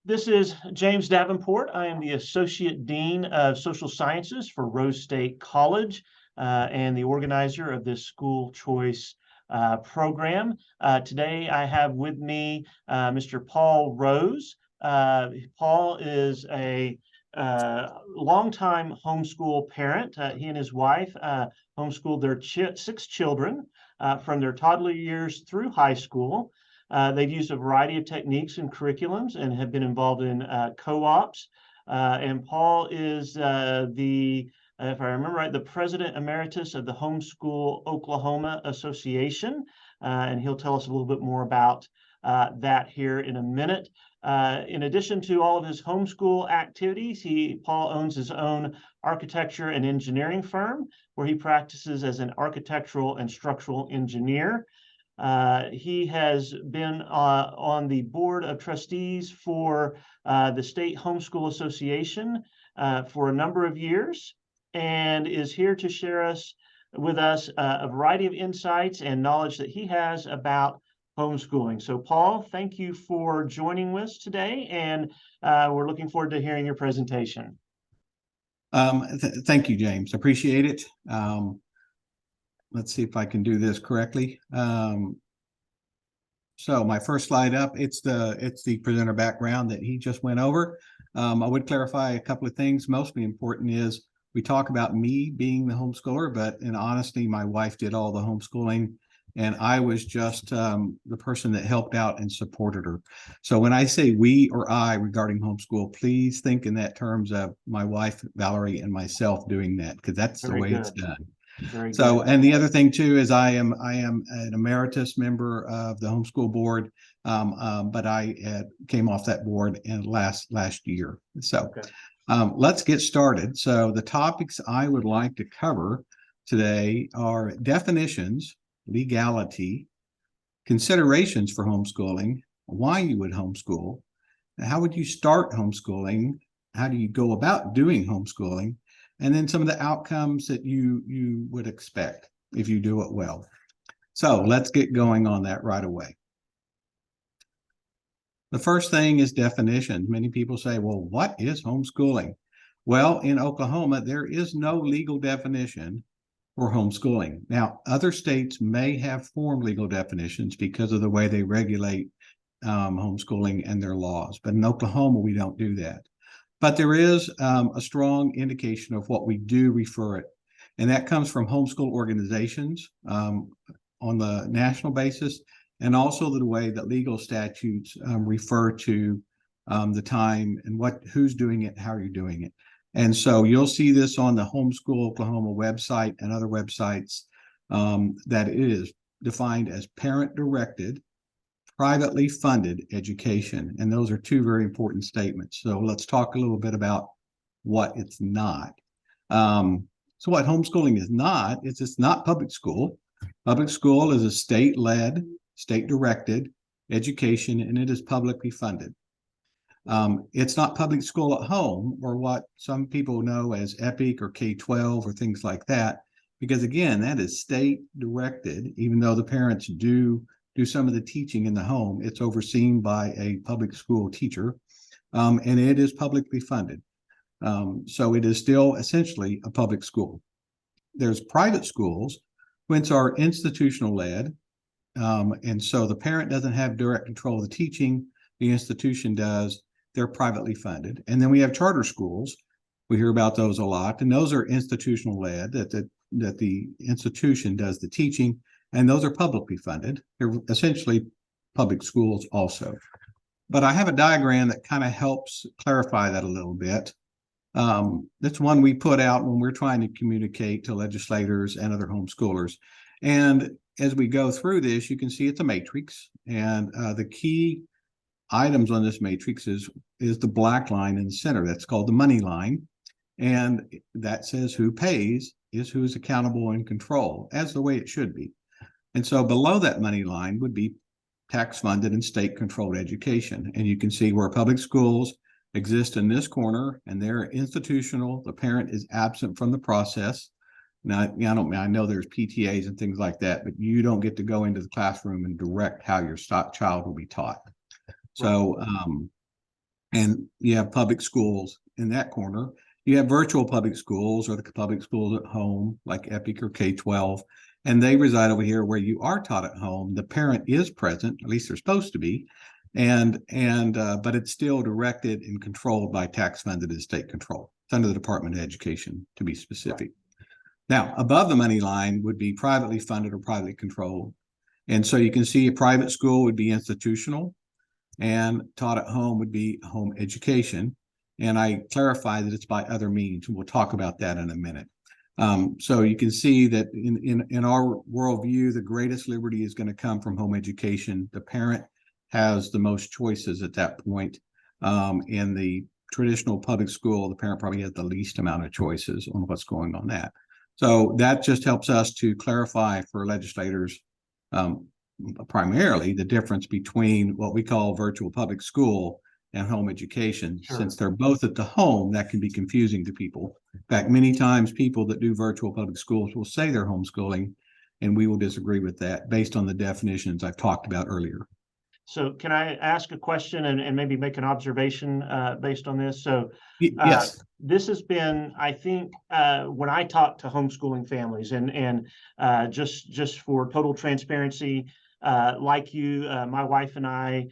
This is James Davenport. I am the Associate Dean of Social Sciences for Rose State College and the organizer of this school choice program. Today I have with me Mr. Paul Rose. Paul is a longtime homeschool parent. He and his wife homeschooled their 6 children from their toddler years through high school. They've used a variety of techniques and curriculums and have been involved in co-ops. And Paul is if I remember right, the president emeritus of the Homeschool Oklahoma Association. And he'll tell us a little bit more about that here in a minute. In addition to all of his homeschool activities, Paul owns his own architecture and engineering firm where he practices as an architectural and structural engineer. He has been on the board of trustees for the State Homeschool Association for a number of years and is here to share with us a variety of insights and knowledge that he has about homeschooling. So Paul, thank you for joining us today, and we're looking forward to hearing your presentation. Thank you, James. Appreciate it. Let's see if I can do this correctly. So my first slide up, it's the presenter background that he just went over. I would clarify a couple of things. Mostly important is we talk about me being the homeschooler, but in honesty, my wife did all the homeschooling, and I was just the person that helped out and supported her. So when I say we or I regarding homeschool, please think in that terms of my wife, Valerie, and myself doing that, because that's the way it's done. So, and the other thing too is I am an emeritus member of the homeschool board, but I came off that board in last year. So let's get started. So the topics I would like to cover today are definitions, legality, considerations for homeschooling, why you would homeschool, how would you start homeschooling, how do you go about doing homeschooling, and then some of the outcomes that you would expect if you do it well. So let's get going on that right away. The first thing is definitions. Many people say, well, what is homeschooling? Well, in Oklahoma, there is no legal definition for homeschooling. Now, other states may have formed legal definitions because of the way they regulate homeschooling and their laws. But in Oklahoma, we don't do that. But there is a strong indication of what we do refer it. And that comes from homeschool organizations on the national basis, and also the way that legal statutes refer to the time and who's doing it, how you're doing it. And so you'll see this on the Homeschool Oklahoma website and other websites that it is defined as parent-directed, privately funded education. And those are two very important statements. So let's talk a little bit about what it's not. So what homeschooling is not, is it's not public school. Public school is a state-led, state-directed education, and it is publicly funded. It's not public school at home, or what some people know as EPIC or K-12 or things like that, because again, that is state-directed, even though the parents do some of the teaching in the home. It's overseen by a public school teacher, and it is publicly funded. So it is still essentially a public school. There's private schools, which are institutional led. And so the parent doesn't have direct control of the teaching, the institution does. They're privately funded. And then we have charter schools. We hear about those a lot, and those are institutional led, that the institution does the teaching, and those are publicly funded. They're essentially public schools also. But I have a diagram that kind of helps clarify that a little bit. That's one we put out when we're trying to communicate to legislators and other homeschoolers. And as we go through this, you can see it's a matrix. And the key items on this matrix is the black line in the center. That's called the money line. And that says who pays is who's accountable and control, as the way it should be. And so below that money line would be tax-funded and state-controlled education. And you can see where public schools exist in this corner, and they're institutional. The parent is absent from the process. Now, I know there's PTAs and things like that, but you don't get to go into the classroom and direct how your child will be taught. So and you have public schools in that corner. You have virtual public schools or the public schools at home, like EPIC or K-12, and they reside over here where you are taught at home. The parent is present, at least they're supposed to be, but it's still directed and controlled by tax funded and state control. It's under the Department of Education, to be specific. Now, above the money line would be privately funded or privately controlled. And so you can see a private school would be institutional, and taught at home would be home education. And I clarify that it's by other means, and we'll talk about that in a minute. So you can see that in our worldview, the greatest liberty is going to come from home education. The parent has the most choices at that point. In the traditional public school, the parent probably has the least amount of choices on what's going on that. So that just helps us to clarify for legislators primarily the difference between what we call virtual public school and home education. Sure. Since they're both at the home, that can be confusing to people. In fact, many times people that do virtual public schools will say they're homeschooling, and we will disagree with that based on the definitions I've talked about earlier. So can I ask a question and maybe make an observation based on this? So yes, this has been, I think, when I talk to homeschooling families, and just for total transparency, like you, my wife and I,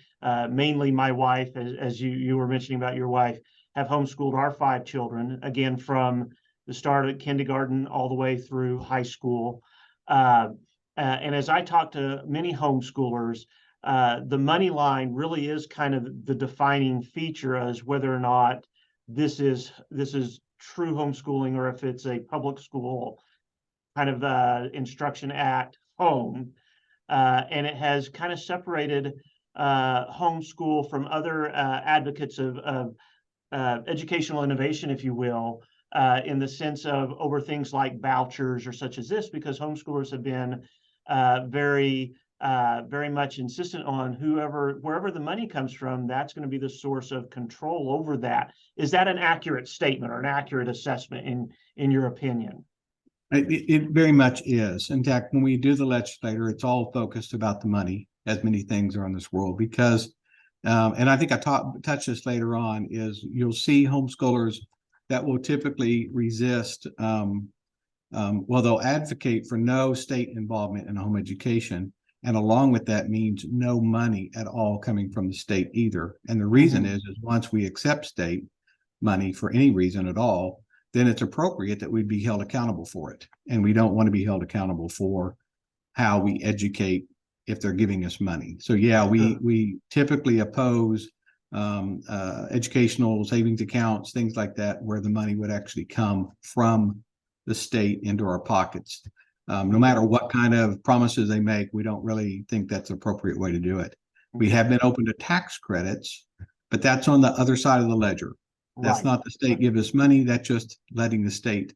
mainly my wife, as you were mentioning about your wife, have homeschooled our 5 children, again, from the start of kindergarten all the way through high school. And as I talk to many homeschoolers, the money line really is kind of the defining feature as whether or not this is true homeschooling, or if it's a public school kind of instruction act home. And it has kind of separated homeschool from other advocates of educational innovation, if you will, in the sense of over things like vouchers or such as this, because homeschoolers have been very much insistent on wherever the money comes from, that's going to be the source of control over that. Is that an accurate statement or an accurate assessment in your opinion? It very much is. In fact, when we do the legislator, it's all focused about the money, as many things are in this world, because, and I think I touch this later on, is you'll see homeschoolers that will typically resist, well, they'll advocate for no state involvement in home education. And along with that means no money at all coming from the state either. And the reason is once we accept state money for any reason at all, then it's appropriate that we be held accountable for it. And we don't want to be held accountable for how we educate if they're giving us money. So yeah, we typically oppose educational savings accounts, things like that, where the money would actually come from the state into our pockets. No matter what kind of promises they make, we don't really think that's an appropriate way to do it. We have been open to tax credits, but that's on the other side of the ledger. That's not the state give us money. That's just letting the state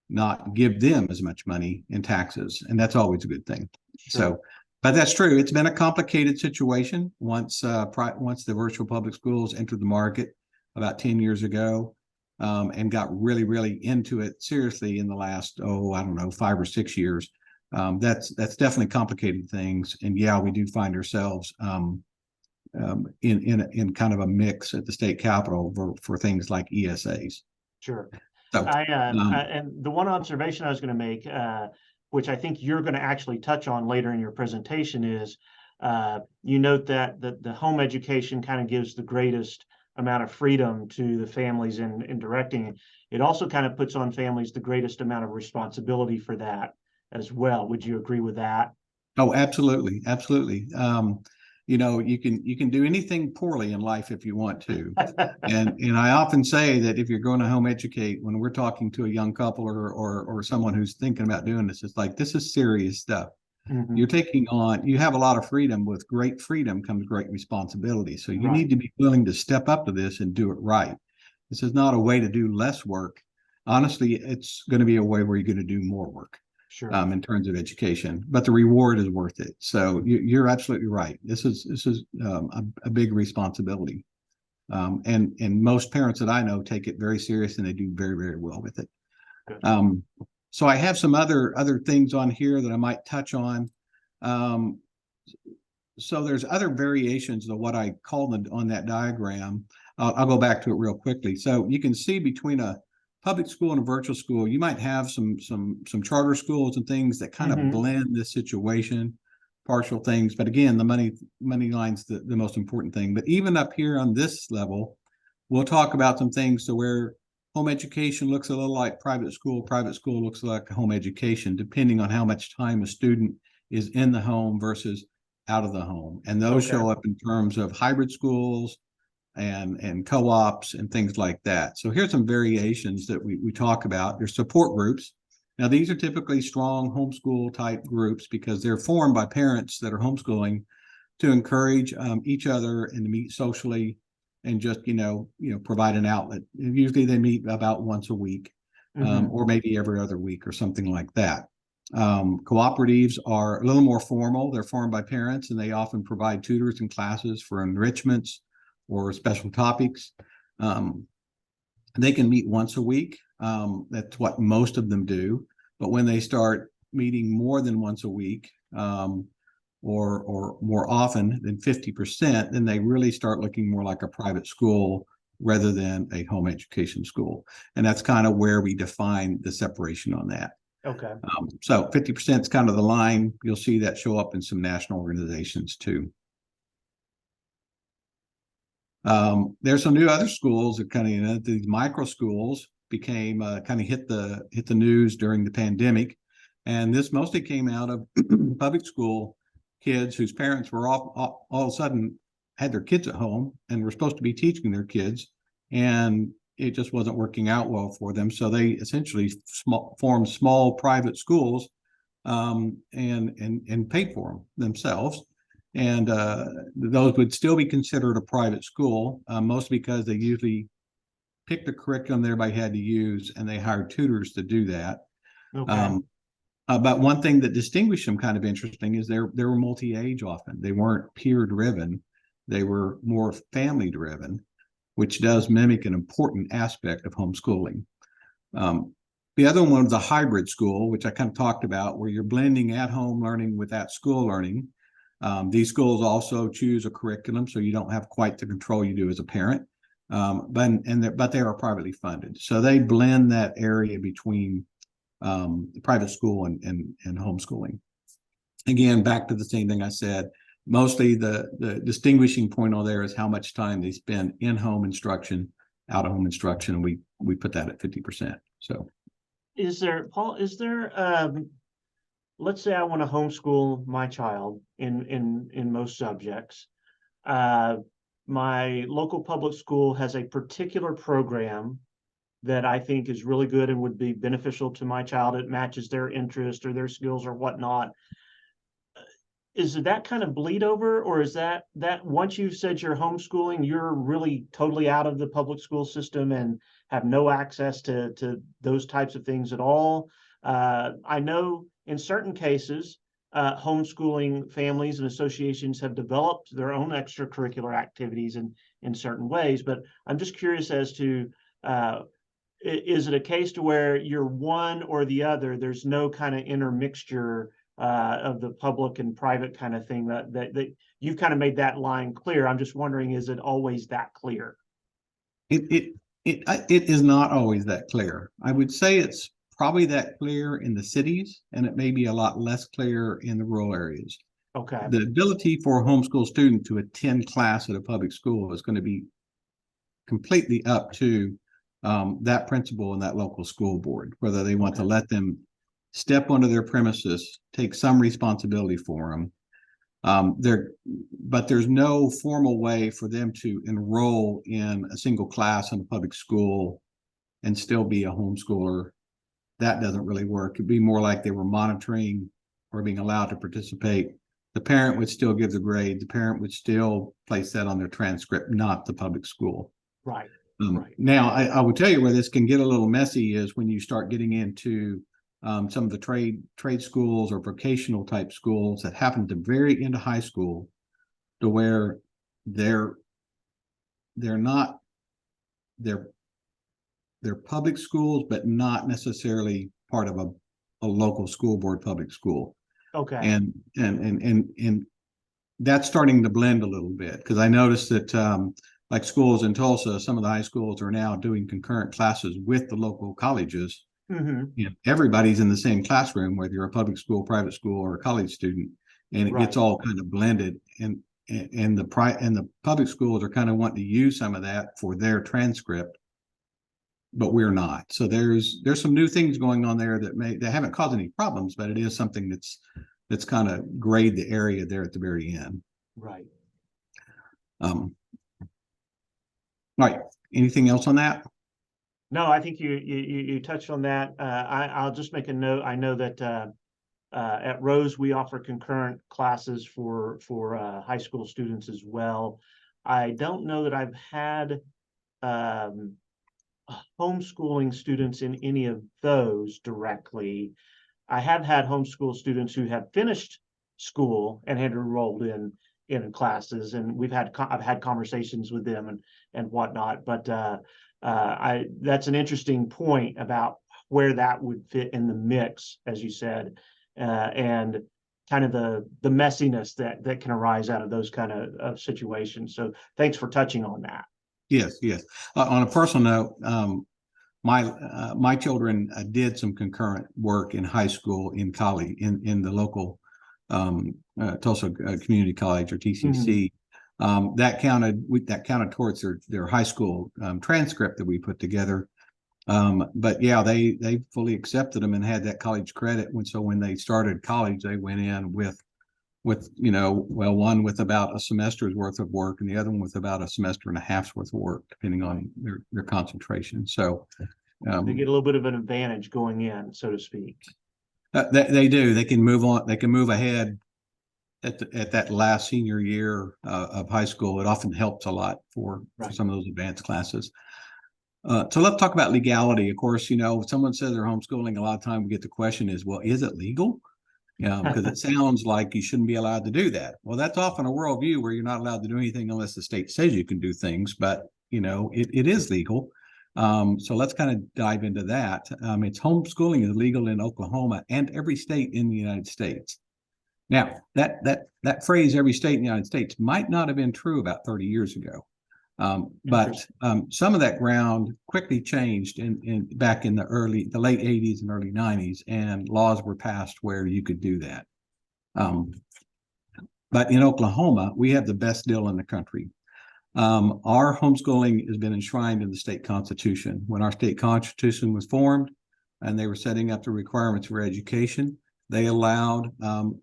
not give them as much money in taxes. And that's always a good thing. Sure. So, but that's true. It's been a complicated situation once the virtual public schools entered the market about 10 years ago, and got really, really into it seriously in the last, 5 or 6 years. That's definitely complicated things. And yeah, we do find ourselves in kind of a mix at the state capitol for things like ESAs. Sure. So, and the one observation I was going to make, which I think you're going to actually touch on later in your presentation, is you note that the home education kind of gives the greatest amount of freedom to the families in directing. It also kind of puts on families the greatest amount of responsibility for that as well. Would you agree with that? Oh, absolutely. Absolutely. You can do anything poorly in life if you want to. and I often say that if you're going to home educate, when we're talking to a young couple or someone who's thinking about doing this, it's like, this is serious stuff. You're taking on, you have a lot of freedom. With great freedom comes great responsibility. So you need to be willing to step up to this and do it right. This is not a way to do less work. Honestly, it's going to be a way where you're going to do more work. Sure. In terms of education, but the reward is worth it. So you're absolutely right. This is a big responsibility, and most parents that I know take it very serious, and they do very, very well with it. So I have some other things on here that I might touch on. so there's other variations of what I call them on that diagram. I'll go back to it real quickly. So you can see between a public school and a virtual school, you might have some charter schools and things that kind of blend this situation, partial things. But again, the money line's the most important thing. But even up here on this level, we'll talk about some things to where home education looks a little like private school looks like home education, depending on how much time a student is in the home versus out of the home. And those show up in terms of hybrid schools and co-ops and things like that. So here's some variations that we talk about. There's support groups. Now, these are typically strong homeschool type groups because they're formed by parents that are homeschooling to encourage each other and to meet socially and just, provide an outlet. And usually they meet about once a week or maybe every other week or something like that. Cooperatives are a little more formal. They're formed by parents and they often provide tutors and classes for enrichments or special topics. They can meet once a week. That's what most of them do. But when they start meeting more than once a week, or more often than 50%, then they really start looking more like a private school rather than a home education school. And that's kind of where we define the separation on that. Okay. So 50% is kind of the line. You'll see that show up in some national organizations too. There's some new other schools that kind of, these micro schools became kind of hit the news during the pandemic. And this mostly came out of public school kids whose parents were all of a sudden had their kids at home and were supposed to be teaching their kids. And it just wasn't working out well for them. So they essentially formed small private schools and paid for them themselves. And those would still be considered a private school, mostly because they usually picked the curriculum that everybody had to use and they hired tutors to do that. Okay. But one thing that distinguished them kind of interesting is they were multi-age often. They weren't peer driven. They were more family driven, which does mimic an important aspect of homeschooling. The other one was a hybrid school, which I kind of talked about, where you're blending at-home learning with at-school learning. These schools also choose a curriculum, so you don't have quite the control you do as a parent. But they are privately funded, so they blend that area between the private school and homeschooling. Again, back to the same thing I said. Mostly the distinguishing point on there is how much time they spend in home instruction, out of home instruction, and we put that at 50%. So, Paul? Let's say I want to homeschool my child in most subjects. My local public school has a particular program that I think is really good and would be beneficial to my child. It matches their interest or their skills or whatnot. Is it that kind of bleed over, or is that once you've said you're homeschooling, you're really totally out of the public school system and have no access to those types of things at all? I know in certain cases, homeschooling families and associations have developed their own extracurricular activities in certain ways, but I'm just curious as to is it a case to where you're one or the other? There's no kind of intermixture of the public and private kind of thing that you've kind of made that line clear. I'm just wondering, is it always that clear? it is not always that clear. I would say it's probably that clear in the cities, and it may be a lot less clear in the rural areas. Okay. The ability for a homeschool student to attend class at a public school is going to be completely up to that principal and that local school board, whether they want to let them step onto their premises, take some responsibility for them. But there's no formal way for them to enroll in a single class in a public school and still be a homeschooler. That doesn't really work. It'd be more like they were monitoring or being allowed to participate. The parent would still give the grade. The parent would still place that on their transcript, not the public school. Right. Now, I will tell you where this can get a little messy is when you start getting into some of the trade schools or vocational type schools that happen at the very end of high school, to where they're public schools, but not necessarily part of a local school board public school. Okay. And that's starting to blend a little bit, because I noticed that like schools in Tulsa, some of the high schools are now doing concurrent classes with the local colleges. Mhm. You know, everybody's in the same classroom, whether you're a public school, private school, or a college student, and it gets Right. all kind of blended. And the public schools are kind of wanting to use some of that for their transcript, but we're not. So there's some new things going on there that haven't caused any problems, but it is something that's kind of grayed the area there at the very end. Right. All right. Anything else on that? No, I think you touched on that. I'll just make a note. I know that at Rose we offer concurrent classes for high school students as well. I don't know that I've had um, homeschooling students in any of those directly. I have had homeschool students who have finished school and had enrolled in classes, and I've had conversations with them and whatnot. But I that's an interesting point about where that would fit in the mix, as you said, and kind of the messiness that can arise out of those kind of situations. So thanks for touching on that. Yes, yes. On a personal note, my children did some concurrent work in high school, in college, in the local Tulsa Community College, or Mhm. TCC. That counted towards their high school transcript that we put together. But yeah, they fully accepted them and had that college credit. So when they started college, they went in with one with about a semester's worth of work, and the other one with about a semester and a half's worth of work, depending on their concentration. So They get a little bit of an advantage going in, so to speak. they do. They can move on. They can move ahead at that last senior year of high school. It often helps a lot for Right. some of those advanced classes. So let's talk about legality. Of course, if someone says they're homeschooling, a lot of time we get the question is, well, is it legal? Because it sounds like you shouldn't be allowed to do that. Well, that's often a worldview where you're not allowed to do anything unless the state says you can do things, but it is legal. So let's kind of dive into that. It's homeschooling is legal in Oklahoma and every state in the United States. Now, that phrase, every state in the United States, might not have been true about 30 years ago. But some of that ground quickly changed back in the late 80s and early 90s, and laws were passed where you could do that. But in Oklahoma, we have the best deal in the country. Our homeschooling has been enshrined in the state constitution. When our state constitution was formed and they were setting up the requirements for education, they allowed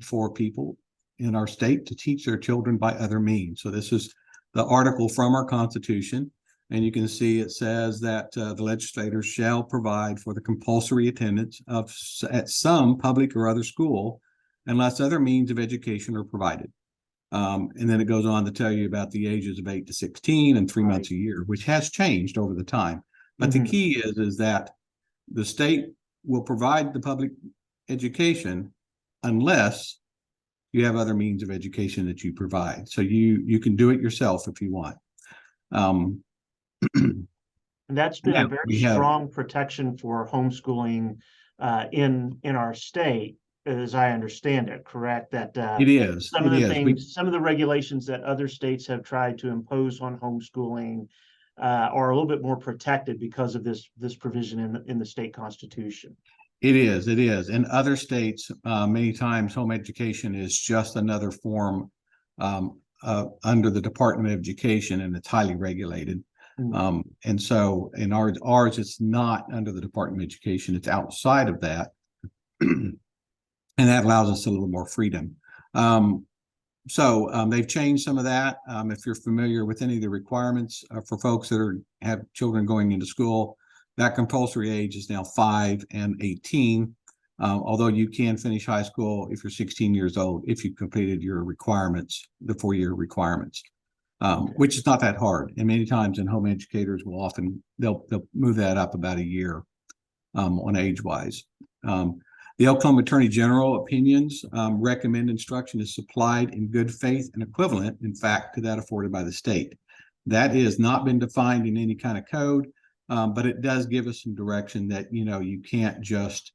for people in our state to teach their children by other means. So this is the article from our Constitution, and you can see it says that the legislators shall provide for the compulsory attendance at some public or other school unless other means of education are provided. And then it goes on to tell you about the ages of 8 to 16 and 3 months a year, which has changed over the time. But the key is that the state will provide the public education unless you have other means of education that you provide. So you can do it yourself if you want. And that's been a very we have strong protection for homeschooling in our state, as I understand it, correct? That it is some it of the is we things, some of the regulations that other states have tried to impose on homeschooling are a little bit more protected because of this provision in the state constitution. it is in other states. Many times home education is just another form under the Department of Education, and it's highly regulated. And so in ours, it's not under the Department of Education, it's outside of that. And that allows us a little more freedom. So they've changed some of that. If you're familiar with any of the requirements for folks that have children going into school, that compulsory age is now 5 and 18. Although you can finish high school if you're 16 years old, if you've completed your requirements, the 4-year requirements, which is not that hard. And many times in home educators will often, they'll move that up about a year on age-wise. The Oklahoma Attorney General opinions recommend instruction is supplied in good faith and equivalent, in fact, to that afforded by the state. That has not been defined in any kind of code, but it does give us some direction that, you can't just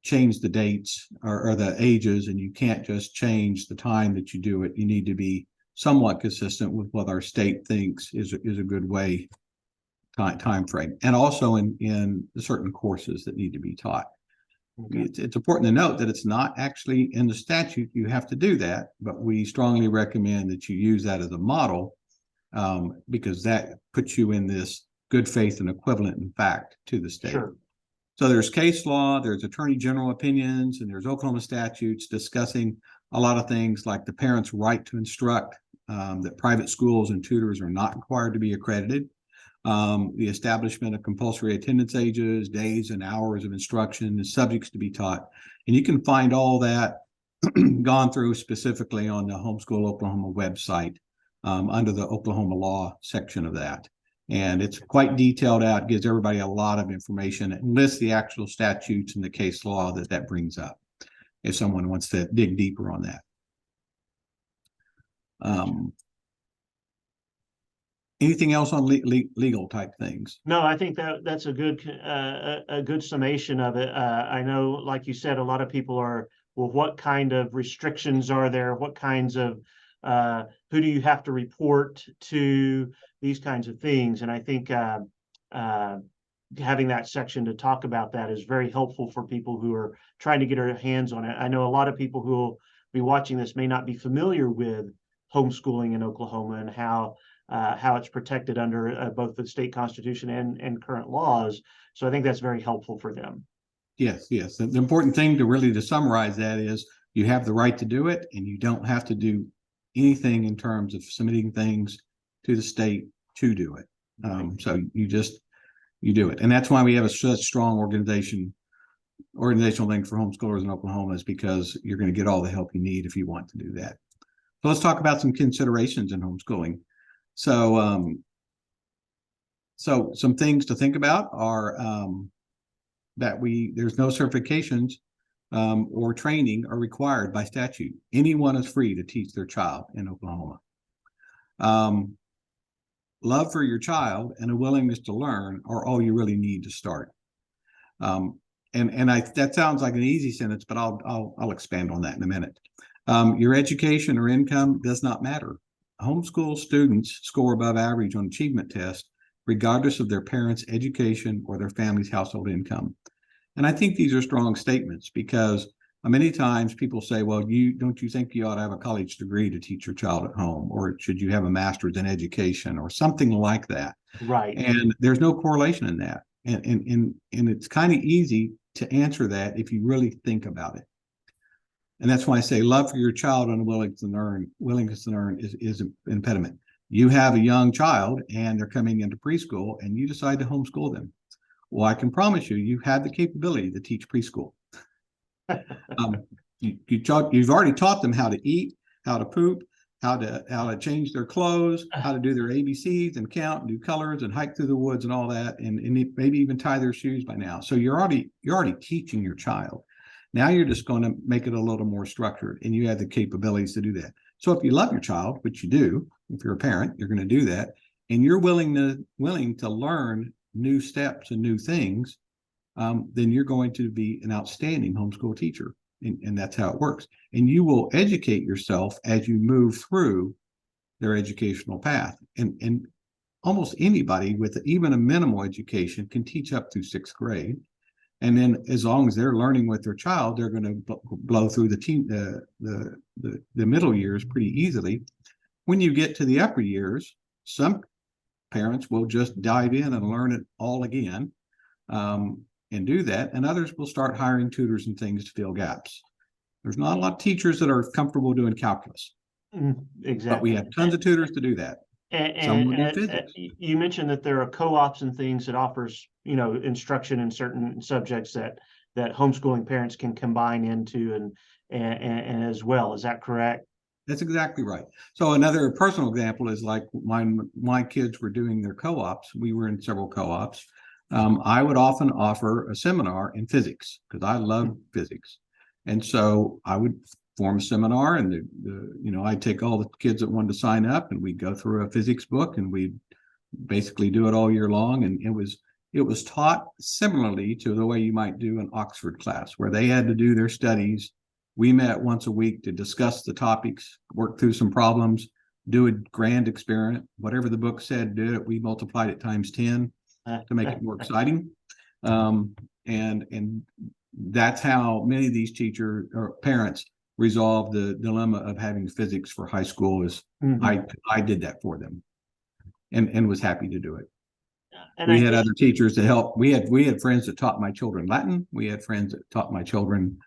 change the dates or the ages, and you can't just change the time that you do it. You need to be somewhat consistent with what our state thinks is a good way time frame, and also in certain courses that need to be taught. Okay. It's important to note that it's not actually in the statute you have to do that, but we strongly recommend that you use that as a model, because that puts you in this good faith and equivalent in fact to the state. Sure. So there's case law, there's attorney general opinions, and there's Oklahoma statutes discussing a lot of things like the parent's right to instruct, that private schools and tutors are not required to be accredited, the establishment of compulsory attendance ages, days and hours of instruction, the subjects to be taught. And you can find all that gone through specifically on the Homeschool Oklahoma website, under the Oklahoma law section of that. And it's quite detailed out, gives everybody a lot of information, and lists the actual statutes and the case law that brings up, if someone wants to dig deeper on that. Anything else on legal type things? No, I think that's a good summation of it. I know, like you said, a lot of people are, well, what kind of restrictions are there? What kinds of who do you have to report to? These kinds of things. And I think having that section to talk about that is very helpful for people who are trying to get their hands on it. I know a lot of people who will be watching this may not be familiar with homeschooling in Oklahoma and how it's protected under both the state constitution and current laws. So I think that's very helpful for them. Yes. The important thing to summarize that is you have the right to do it, and you don't have to do anything in terms of submitting things to the state to do it. So you do it. And that's why we have such strong organizational link for homeschoolers in Oklahoma, is because you're going to get all the help you need if you want to do that. So let's talk about some considerations in homeschooling. So, so some things to think about are that there's no certifications or training are required by statute. Anyone is free to teach their child in Oklahoma. Love for your child and a willingness to learn are all you really need to start. That sounds like an easy sentence, but I'll expand on that in a minute. Your education or income does not matter. Homeschool students score above average on achievement tests, regardless of their parents' education or their family's household income. And I think these are strong statements, because many times people say, well, don't you think you ought to have a college degree to teach your child at home, or should you have a master's in education or something like that? Right. And there's no correlation in that. And it's kind of easy to answer that if you really think about it. And that's why I say love for your child and willingness to learn is an impediment. You have a young child and they're coming into preschool and you decide to homeschool them. Well, I can promise you have the capability to teach preschool. You've already taught them how to eat, how to poop, how to change their clothes, how to do their ABCs and count and do colors and hike through the woods and all that, and maybe even tie their shoes by now. So you're already teaching your child. Now you're just going to make it a little more structured, and you have the capabilities to do that. So if you love your child, which you do, if you're a parent, you're going to do that, and you're willing to learn new steps and new things, then you're going to be an outstanding homeschool teacher. And that's how it works. And you will educate yourself as you move through their educational path. And almost anybody with even a minimal education can teach up through 6th grade. And then as long as they're learning with their child, they're going to blow through the middle years pretty easily. When you get to the upper years, some parents will just dive in and learn it all again. And do that, and others will start hiring tutors and things to fill gaps. There's not a lot of teachers that are comfortable doing calculus. Exactly. But we have tons of tutors to do that. And you mentioned that there are co-ops and things that offers, instruction in certain subjects that homeschooling parents can combine into and as well. Is that correct? That's exactly right. So another personal example is like my kids were doing their co-ops. We were in several co-ops. I would often offer a seminar in physics because I love physics. And so I would form a seminar, and I'd take all the kids that wanted to sign up, and we'd go through a physics book, and we'd basically do it all year long. And it was taught similarly to the way you might do an Oxford class, where they had to do their studies. We met once a week to discuss the topics, work through some problems, do a grand experiment. Whatever the book said, do it. We multiplied it times 10 to make it more exciting. And that's how many of these teachers or parents resolve the dilemma of having physics for high school. Is I did that for them, and was happy to do it. And we had other teachers to help. We had friends that taught my children Latin. We had friends that taught my children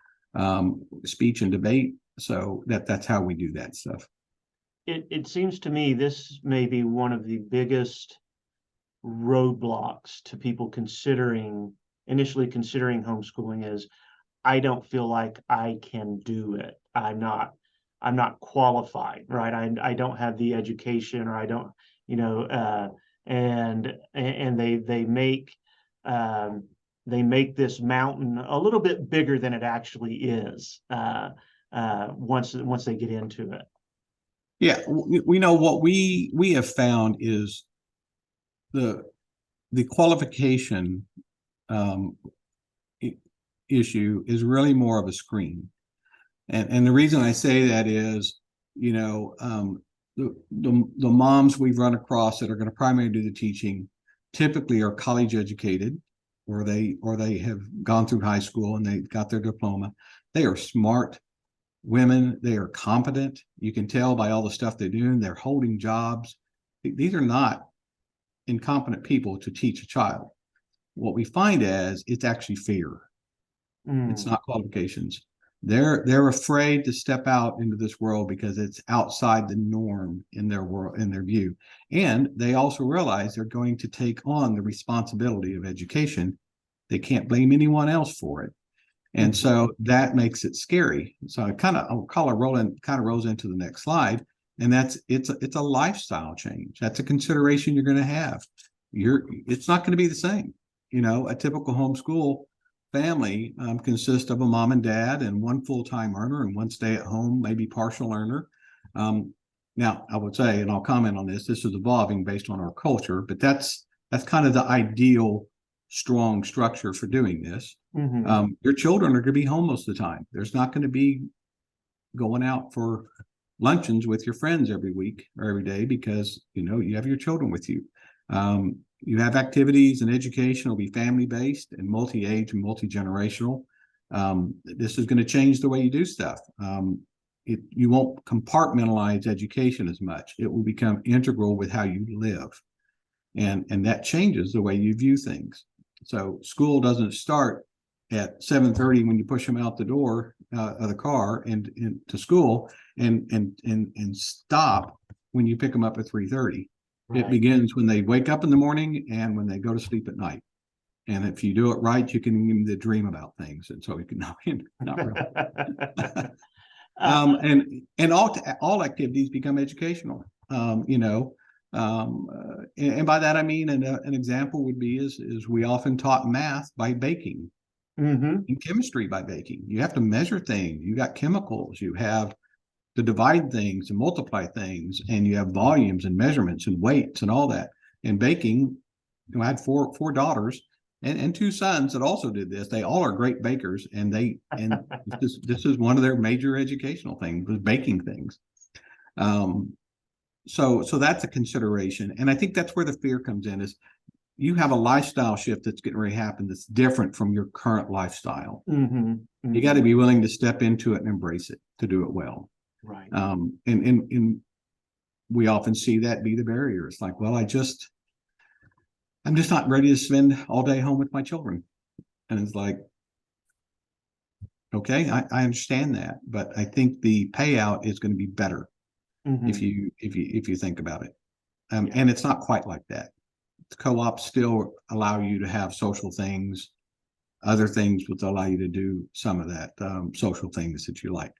speech and debate. So that's how we do that stuff. It seems to me this may be one of the biggest roadblocks to people initially considering homeschooling is, I don't feel like I can do it. I'm not qualified, right? I don't have the education, or I don't, and they make this mountain a little bit bigger than it actually is once they get into it. Yeah, we know what we have found is the qualification issue is really more of a screen, and the reason I say that is, the moms we've run across that are going to primarily do the teaching typically are college educated, or they have gone through high school and they got their diploma. They are smart women. They are competent. You can tell by all the stuff they're doing. They're holding jobs. These are not incompetent people to teach a child. What we find is it's actually fear. It's not qualifications. They're afraid to step out into this world because it's outside the norm in their world, in their view. And they also realize they're going to take on the responsibility of education. They can't blame anyone else for it. And so that makes it scary. So I'll call it rolls into the next slide. And it's a lifestyle change. That's a consideration you're going to have. It's not going to be the same. A typical homeschool family consists of a mom and dad and one full-time earner and one stay-at-home, maybe partial earner. Now, I would say, and I'll comment on this, this is evolving based on our culture, but that's kind of the ideal strong structure for doing this. Your children are going to be home most of the time. There's not going to be going out for luncheons with your friends every week or every day because you have your children with you. You have activities, and education will be family-based and multi-age and multi-generational. This is going to change the way you do stuff. You won't compartmentalize education as much. It will become integral with how you live. And that changes the way you view things. So school doesn't start at 7:30 when you push them out the door of the car and to school and stop when you pick them up at 3:30. Right. It begins when they wake up in the morning and when they go to sleep at night. And if you do it right, you can give them the dream about things. And so you can not really. And all activities become educational. And by that I mean an example would be is we often taught math by baking, and chemistry by baking. You have to measure things. You got chemicals. You have to divide things and multiply things, and you have volumes and measurements and weights and all that. And baking, I had four daughters and two sons that also did this. They all are great bakers, and this is one of their major educational things, was baking things. So that's a consideration, and I think that's where the fear comes in. Is you have a lifestyle shift that's getting ready to happen that's different from your current lifestyle. You got to be willing to step into it and embrace it to do it well. Right. And we often see that be the barrier. It's like, well, I'm just not ready to spend all day home with my children. And it's like, okay, I understand that, but I think the payout is going to be better if you think about it. And it's not quite like that. Co-ops still allow you to have social things. Other things will allow you to do some of that social things that you like.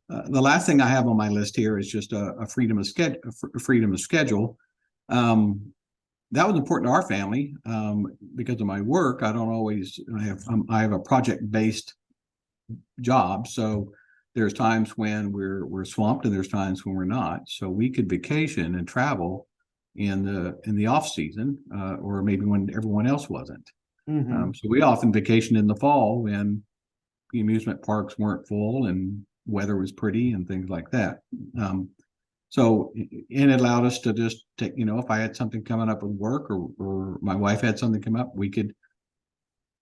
The last thing I have on my list here is just a freedom of schedule. That was important to our family because of my work. I have a project-based job, so there's times when we're swamped and there's times when we're not. So we could vacation and travel in the off season, or maybe when everyone else wasn't. Hmm. So we often vacation in the fall when the amusement parks weren't full and weather was pretty and things like that. So, and it allowed us to just take, if I had something coming up with work, or my wife had something come up, we could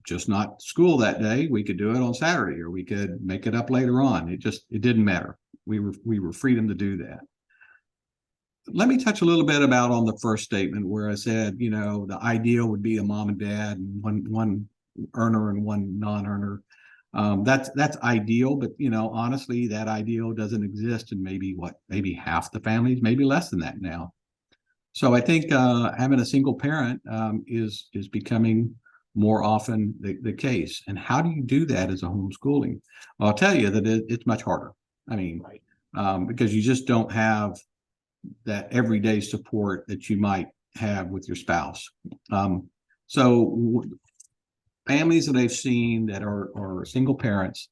just not school that day. We could do it on Saturday, or we could make it up later on. It didn't matter. We were freedom to do that. Let me touch a little bit about on the first statement where I said, the ideal would be a mom and dad and one earner and one non-earner. That's ideal, but honestly, that ideal doesn't exist in maybe half the families, maybe less than that now. So I think having a single parent is becoming more often the case. And how do you do that as a homeschooling? Well, I'll tell you that it's much harder. I mean, Right. because you just don't have that everyday support that you might have with your spouse. So families that I've seen that are single parents,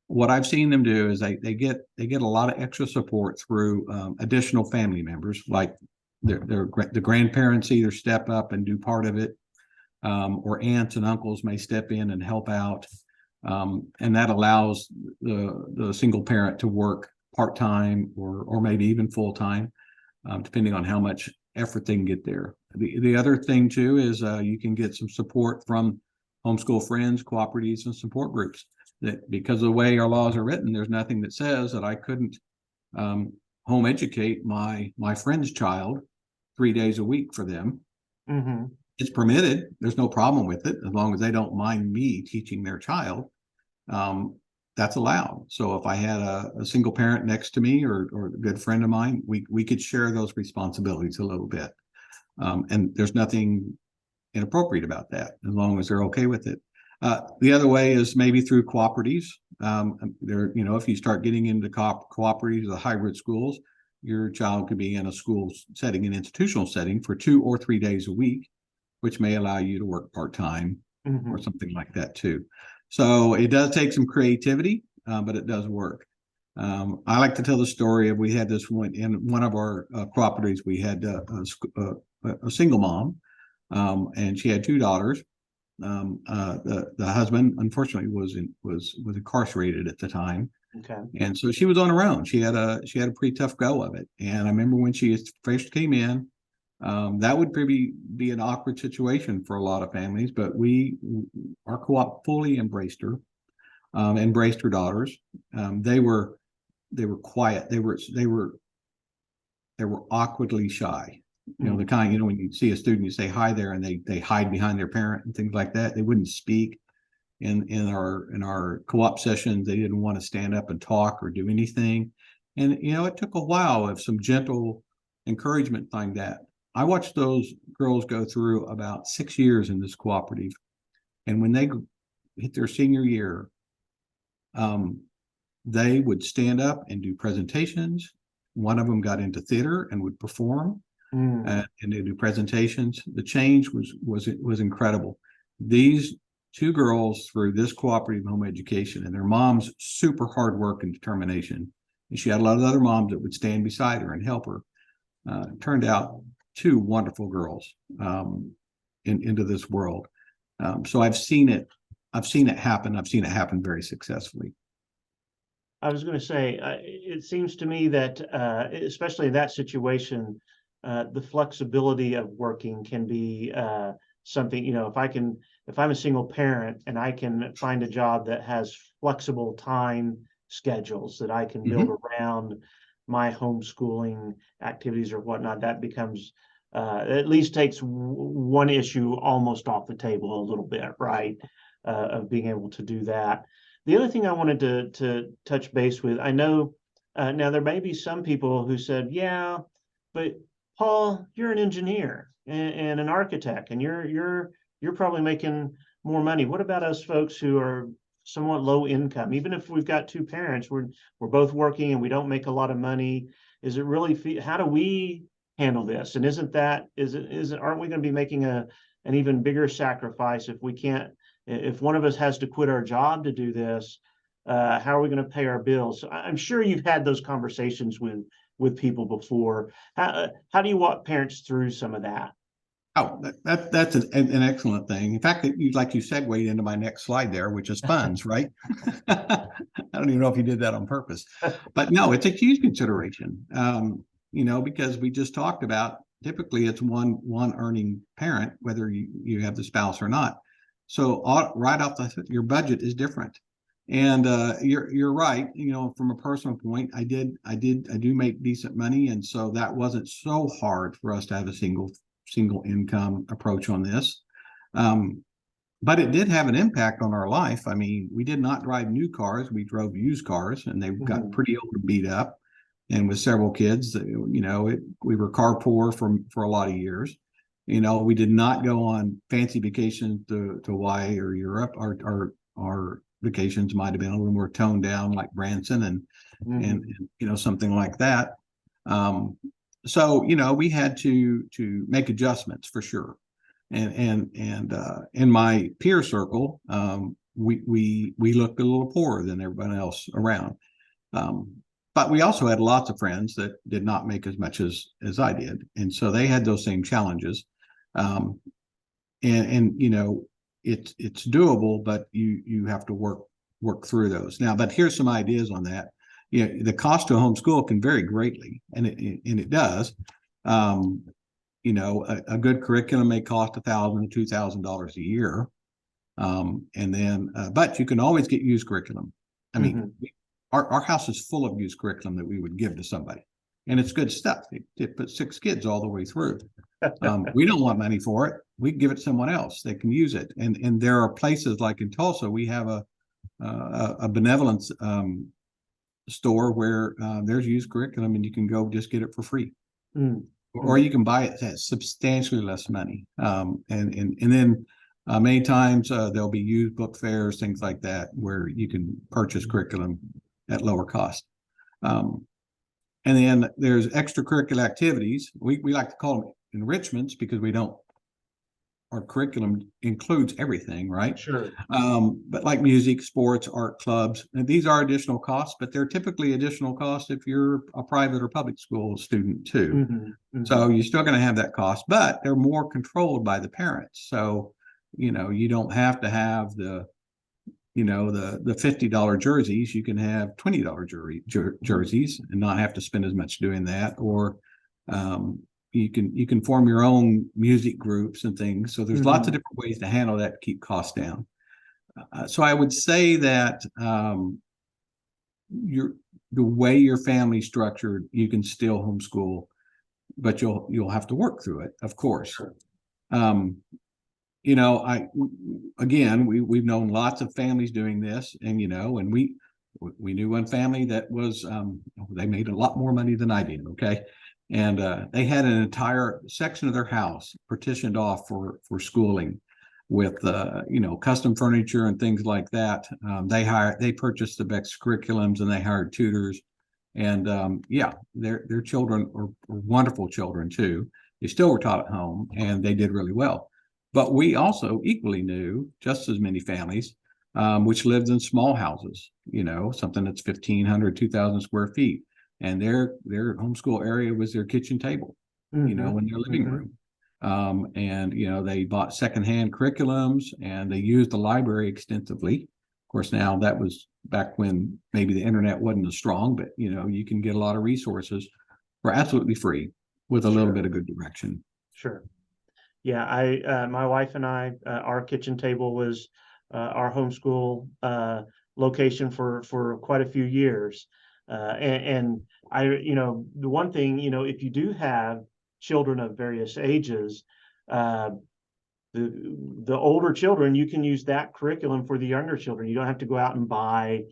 what I've seen them do is they get a lot of extra support through additional family members, like the grandparents either step up and do part of it, or aunts and uncles may step in and help out, and that allows the single parent to work part-time or maybe even full-time, depending on how much effort they can get there. The other thing too is you can get some support from homeschool friends, cooperatives, and support groups. That because of the way our laws are written, there's nothing that says that I couldn't home educate my friend's child 3 days a week for them. Hmm. It's permitted. There's no problem with it as long as they don't mind me teaching their child. That's allowed. So if I had a single parent next to me or a good friend of mine, we could share those responsibilities a little bit. And there's nothing inappropriate about that as long as they're okay with it. The other way is maybe through cooperatives. If you start getting into cooperatives, the hybrid schools, your child could be in a school setting, an institutional setting for 2 or 3 days a week, which may allow you to work part-time or Hmm. something like that too. So it does take some creativity, but it does work. I like to tell the story of we had this one in one of our cooperatives. We had a single mom, and she had 2 daughters. The husband unfortunately was incarcerated at the time, Okay. and so she was on her own. She had a pretty tough go of it. And I remember when she first came in, that would probably be an awkward situation for a lot of families, but our co-op fully embraced her daughters. They were quiet. They were awkwardly shy. The kind, when you see a student, you say hi there, and they hide behind their parent and things like that. They wouldn't speak in our co-op sessions. They didn't want to stand up and talk or do anything. And it took a while of some gentle encouragement like that. I watched those girls go through about 6 years in this cooperative, and when they hit their senior year, they would stand up and do presentations. One of them got into theater and would perform, Mm. and they do presentations. The change was incredible. These 2 girls, through this cooperative home education and their mom's super hard work and determination, and she had a lot of other moms that would stand beside her and help her, turned out 2 wonderful girls into this world. So I've seen it happen. I've seen it happen very successfully. I was going to say, it seems to me that, especially in that situation, the flexibility of working can be something, if I'm a single parent and I can find a job that has flexible time schedules that I can build Mhm. around my homeschooling activities or whatnot, that becomes, at least takes one issue almost off the table a little bit, right? Of being able to do that. The other thing I wanted to touch base with, I know now there may be some people who said, yeah, but Paul, you're an engineer and an architect, and you're probably making more money. What about us folks who are somewhat low income? Even if we've got 2 parents, we're both working and we don't make a lot of money. Is it really how do we handle this? And aren't we going to be making an even bigger sacrifice if we can't if one of us has to quit our job to do this, How are we going to pay our bills? So I'm sure you've had those conversations with people before. How do you walk parents through some of that? Oh, that's an excellent thing. In fact, like you segued into my next slide there, which is funds, right? I don't even know if you did that on purpose, but no, it's a huge consideration. Because we just talked about typically it's one earning parent, whether you have the spouse or not. So right off your budget is different, and you're right. From a personal point, I do make decent money, and so that wasn't so hard for us to have a single income approach on this. But it did have an impact on our life. I mean, we did not drive new cars. We drove used cars, and they got pretty old and beat up. And with several kids, we were car poor for a lot of years. We did not go on fancy vacations to Hawaii or Europe. Our vacations might have been a little more toned down, like Branson and something like that. So we had to make adjustments for sure. And in my peer circle, we looked a little poorer than everyone else around. But we also had lots of friends that did not make as much as I did, and so they had those same challenges. It's doable, but you have to work through those. Now, but here's some ideas on that. The cost to homeschool can vary greatly, and it does. A good curriculum may cost $1,000 to $2,000 a year, but you can always get used curriculum. I mean, our house is full of used curriculum that we would give to somebody, and it's good stuff. It put 6 kids all the way through. We don't want money for it. We give it to someone else. They can use it, and there are places like in Tulsa, we have a benevolence store where there's used curriculum, and you can go just get it for free, or you can buy it at substantially less money. And then many times there'll be used book fairs, things like that, where you can purchase curriculum at lower cost. And then there's extracurricular activities. We like to call them enrichments because our curriculum includes everything, right? Sure. But like music, sports, art clubs, and these are additional costs, but they're typically additional costs if you're a private or public school student too. So you're still going to have that cost, but they're more controlled by the parents. So, you don't have to have the $50 jerseys. You can have $20 jerseys and not have to spend as much doing that. Or you can form your own music groups and things. So there's lots of different ways to handle that to keep costs down. So I would say that the way your family's structured, you can still homeschool, but you'll have to work through it, of course. Sure. We've known lots of families doing this, and and we knew one family that was they made a lot more money than I did. Okay. And they had an entire section of their house partitioned off for schooling with custom furniture and things like that. They purchased the best curriculums, and they hired tutors. And their children were wonderful children too. They still were taught at home, and they did really well. But we also equally knew just as many families which lived in small houses, something that's 1,500, 2,000 square feet. And their homeschool area was their kitchen table, in their living room. They bought secondhand curriculums, and they used the library extensively. Of course, now that was back when maybe the internet wasn't as strong, but you can get a lot of resources for absolutely free with a little bit of good direction. Sure. Yeah, my wife and I, our kitchen table was our homeschool location for quite a few years. And the one thing, if you do have children of various ages, the older children, you can use that curriculum for the younger children. You don't have to go out and buy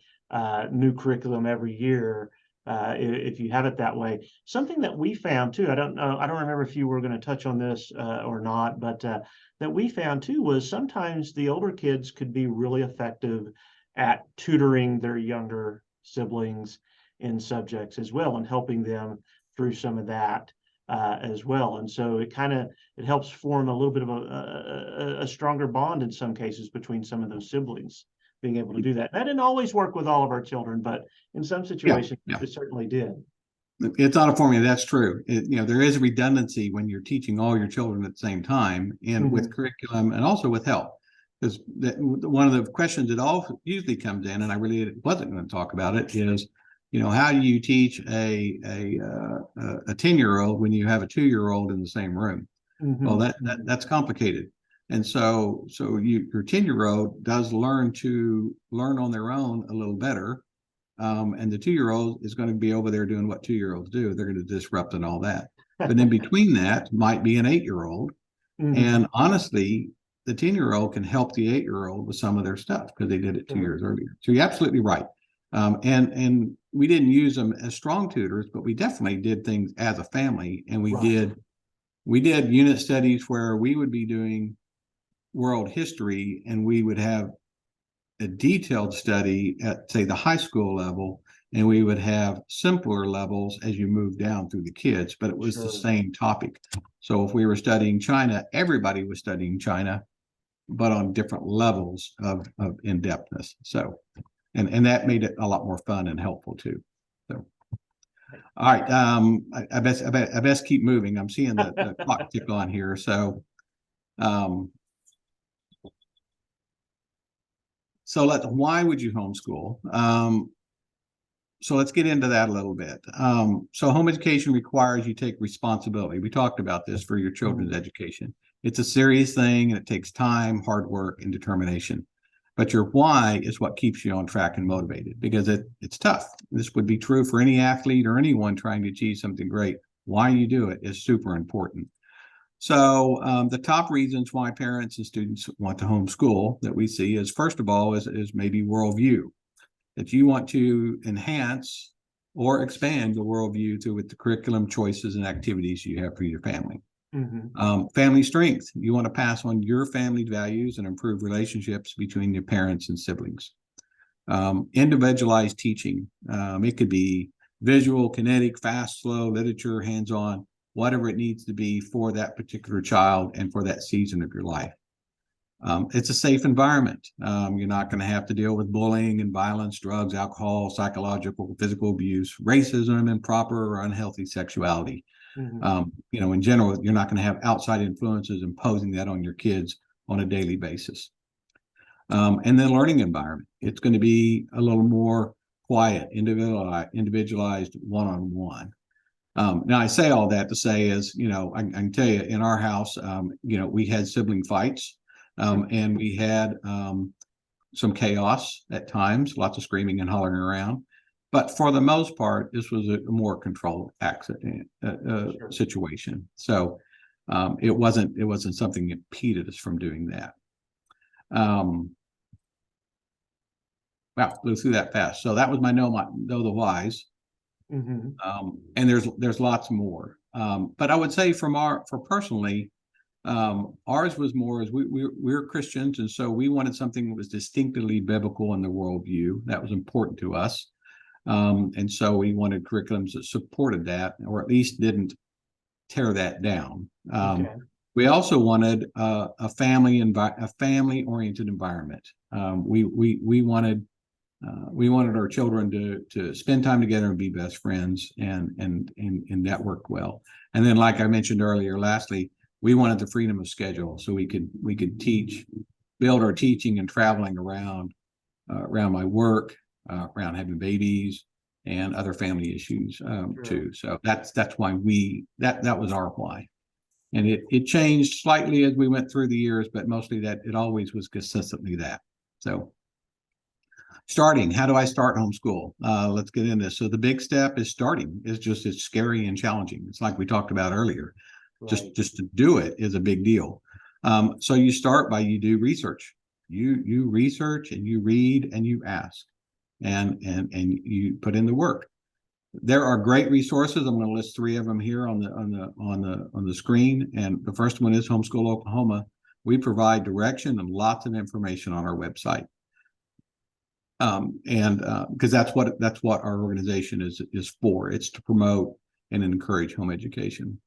new curriculum every year if you have it that way. Something that we found too, I don't remember if you were going to touch on this or not, but that we found too was sometimes the older kids could be really effective at tutoring their younger siblings in subjects as well, and helping them through some of that as well. And so it helps form a little bit of a stronger bond in some cases between some of those siblings, being able to do that. That didn't always work with all of our children, but in some situations, it certainly did. It's not a formula. That's true. There is a redundancy when you're teaching all your children at the same time, and with curriculum and also with help. Because one of the questions that usually comes in, and I really wasn't going to talk about it, is, how do you teach a 10-year-old when you have a 2-year-old in the same room? Well, that's complicated. And so your 10-year-old does learn on their own a little better. And the 2-year-old is going to be over there doing what 2-year-olds do. They're going to disrupt and all that. But in between that might be an 8-year-old. And honestly, the 10-year-old can help the 8-year-old with some of their stuff because they did it 2 years earlier. So you're absolutely right. And we didn't use them as strong tutors, but we definitely did things as a family. And we did unit studies where we would be doing world history, and we would have a detailed study at, say, the high school level, and we would have simpler levels as you move down through the kids, but it was the same topic. So if we were studying China, everybody was studying China, but on different levels of in-depthness. So, and that made it a lot more fun and helpful too. So, all right, I best keep moving. I'm seeing the clock tick on here. So, why would you homeschool? So let's get into that a little bit. So home education requires you take responsibility. We talked about this for your children's education. It's a serious thing, and it takes time, hard work, and determination. But your why is what keeps you on track and motivated, because it's tough. This would be true for any athlete or anyone trying to achieve something great. Why you do it is super important. So the top reasons why parents and students want to homeschool that we see is, first of all, is maybe worldview, that you want to enhance or expand the worldview through with the curriculum choices and activities you have for your family. Family strength, you want to pass on your family values and improve relationships between your parents and siblings. Individualized teaching, it could be visual, kinetic, fast, slow, literature, hands-on, whatever it needs to be for that particular child and for that season of your life. It's a safe environment. You're not going to have to deal with bullying and violence, drugs, alcohol, psychological, physical abuse, racism, improper or unhealthy sexuality. In general, you're not going to have outside influences imposing that on your kids on a daily basis. And then learning environment. It's going to be a little more quiet, individualized, one-on-one. Now, I say all that to say is, I can tell you in our house, we had sibling fights, and we had some chaos at times, lots of screaming and hollering around. But for the most part, this was a more controlled accident situation. So it wasn't something that impeded us from doing that. Wow, go through that fast. So that was my know the whys. And there's lots more. But I would say personally, ours was more as we're Christians, and so we wanted something that was distinctively biblical in the worldview. That was important to us. And so we wanted curriculums that supported that, or at least didn't tear that down. We also wanted a family-oriented environment. We wanted our children to spend time together and be best friends and network well. And then, like I mentioned earlier, lastly, we wanted the freedom of schedule, so we could build our teaching and traveling around my work, around having babies and other family issues too. So that's why that was our why. And it changed slightly as we went through the years, but mostly that it always was consistently that. So starting, how do I start homeschool? Let's get into this. So the big step is starting. It's scary and challenging. It's like we talked about earlier. Right. Just to do it is a big deal. So you start by you do research. You research and you read and you ask, and you put in the work. There are great resources. I'm going to list 3 of them here on the screen. And the first one is Homeschool Oklahoma. We provide direction and lots of information on our website. Because that's what our organization is for. It's to promote and encourage home education.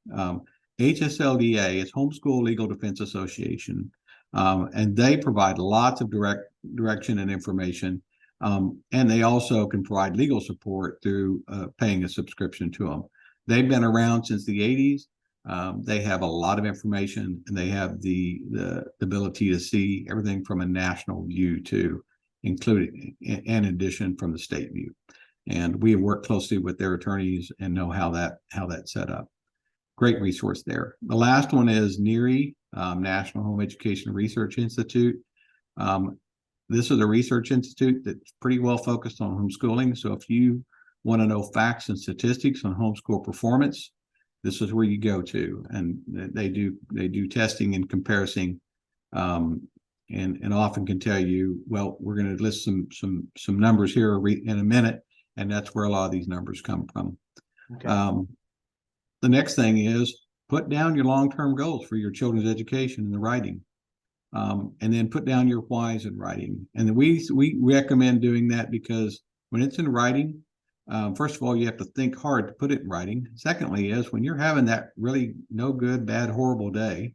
HSLDA is Homeschool Legal Defense Association, and they provide lots of direct direction and information. And they also can provide legal support through paying a subscription to them. They've been around since the 80s. They have a lot of information, and they have the ability to see everything from a national view too, including in addition from the state view. And we work closely with their attorneys and know how that's set up. Great resource there. The last one is NERI, National Home Education Research Institute. This is a research institute that's pretty well focused on homeschooling. So if you want to know facts and statistics on homeschool performance, this is where you go to. And they do testing and comparison, and often can tell you, well, we're going to list some numbers here in a minute, and that's where a lot of these numbers come from. Okay. The next thing is put down your long-term goals for your children's education in the writing. And then put down your whys in writing. And we recommend doing that because when it's in writing, first of all, you have to think hard to put it in writing. Secondly, is when you're having that really no good, bad, horrible day,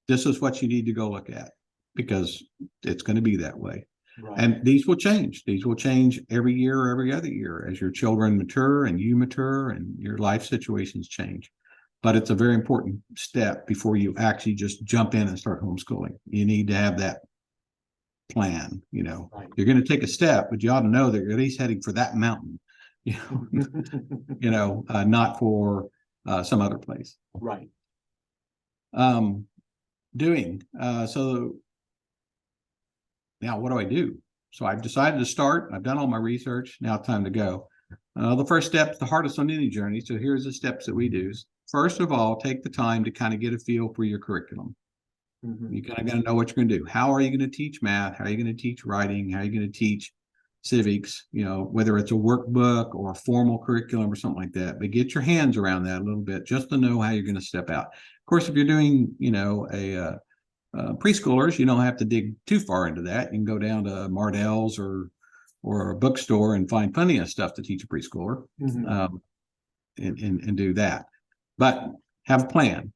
this is what you need to go look at, because it's going to be that way. Right. And these will change. These will change every year or every other year as your children mature and you mature and your life situations change. But it's a very important step before you actually just jump in and start homeschooling. You need to have that plan. Right. You're going to take a step, but you ought to know that you're at least heading for that mountain, not for some other place. Right. So now what do I do? So I've decided to start. I've done all my research. Now it's time to go. The first step is the hardest on any journey. So here's the steps that we do. First of all, take the time to kind of get a feel for your curriculum. Mm-hmm. You kind of got to know what you're going to do. How are you going to teach math? How are you going to teach writing? How are you going to teach civics? Whether it's a workbook or a formal curriculum or something like that. But get your hands around that a little bit just to know how you're going to step out. Of course, if you're doing, preschoolers, you don't have to dig too far into that. You can go down to Mardell's or a bookstore and find plenty of stuff to teach a preschooler, mm-hmm. and do that. But have a plan.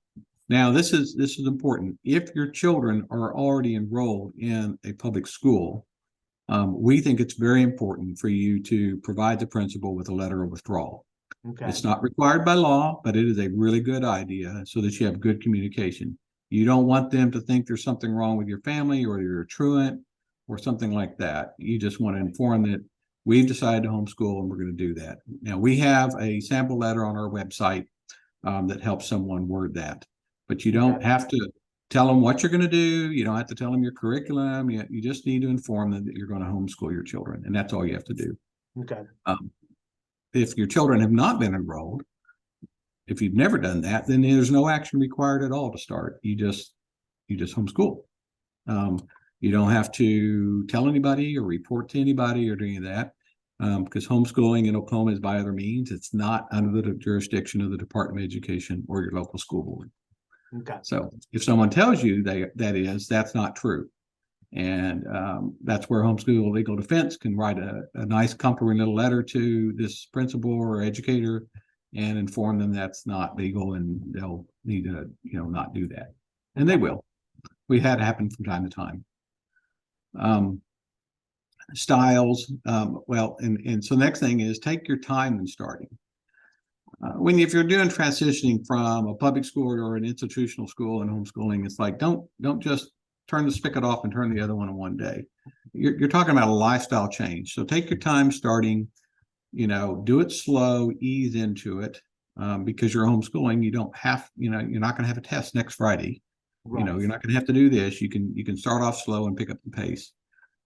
Now, this is important. If your children are already enrolled in a public school, we think it's very important for you to provide the principal with a letter of withdrawal. Okay. It's not required by law, but it is a really good idea so that you have good communication. You don't want them to think there's something wrong with your family or you're a truant or something like that. You just want to inform that we've decided to homeschool and we're going to do that. Now, we have a sample letter on our website that helps someone word that. But you don't have to tell them what you're going to do. You don't have to tell them your curriculum. You just need to inform them that you're going to homeschool your children, and that's all you have to do. Okay. If your children have not been enrolled, if you've never done that, then there's no action required at all to start. You just homeschool. You don't have to tell anybody or report to anybody or do any of that, because homeschooling in Oklahoma is by other means. It's not under the jurisdiction of the Department of Education or your local school board. Okay. So if someone tells you that's not true. And that's where Homeschool Legal Defense can write a nice, comforting little letter to this principal or educator and inform them that's not legal and they'll need to, not do that. And they will. We had it happen from time to time. Styles. And so next thing is take your time in starting. If you're doing transitioning from a public school or an institutional school and homeschooling, it's like don't just turn the spigot off and turn the other one in one day. You're talking about a lifestyle change. So take your time starting, do it slow, ease into it, because you're homeschooling. You don't have, you're not going to have a test next Friday. Right. You're not going to have to do this. You can start off slow and pick up the pace.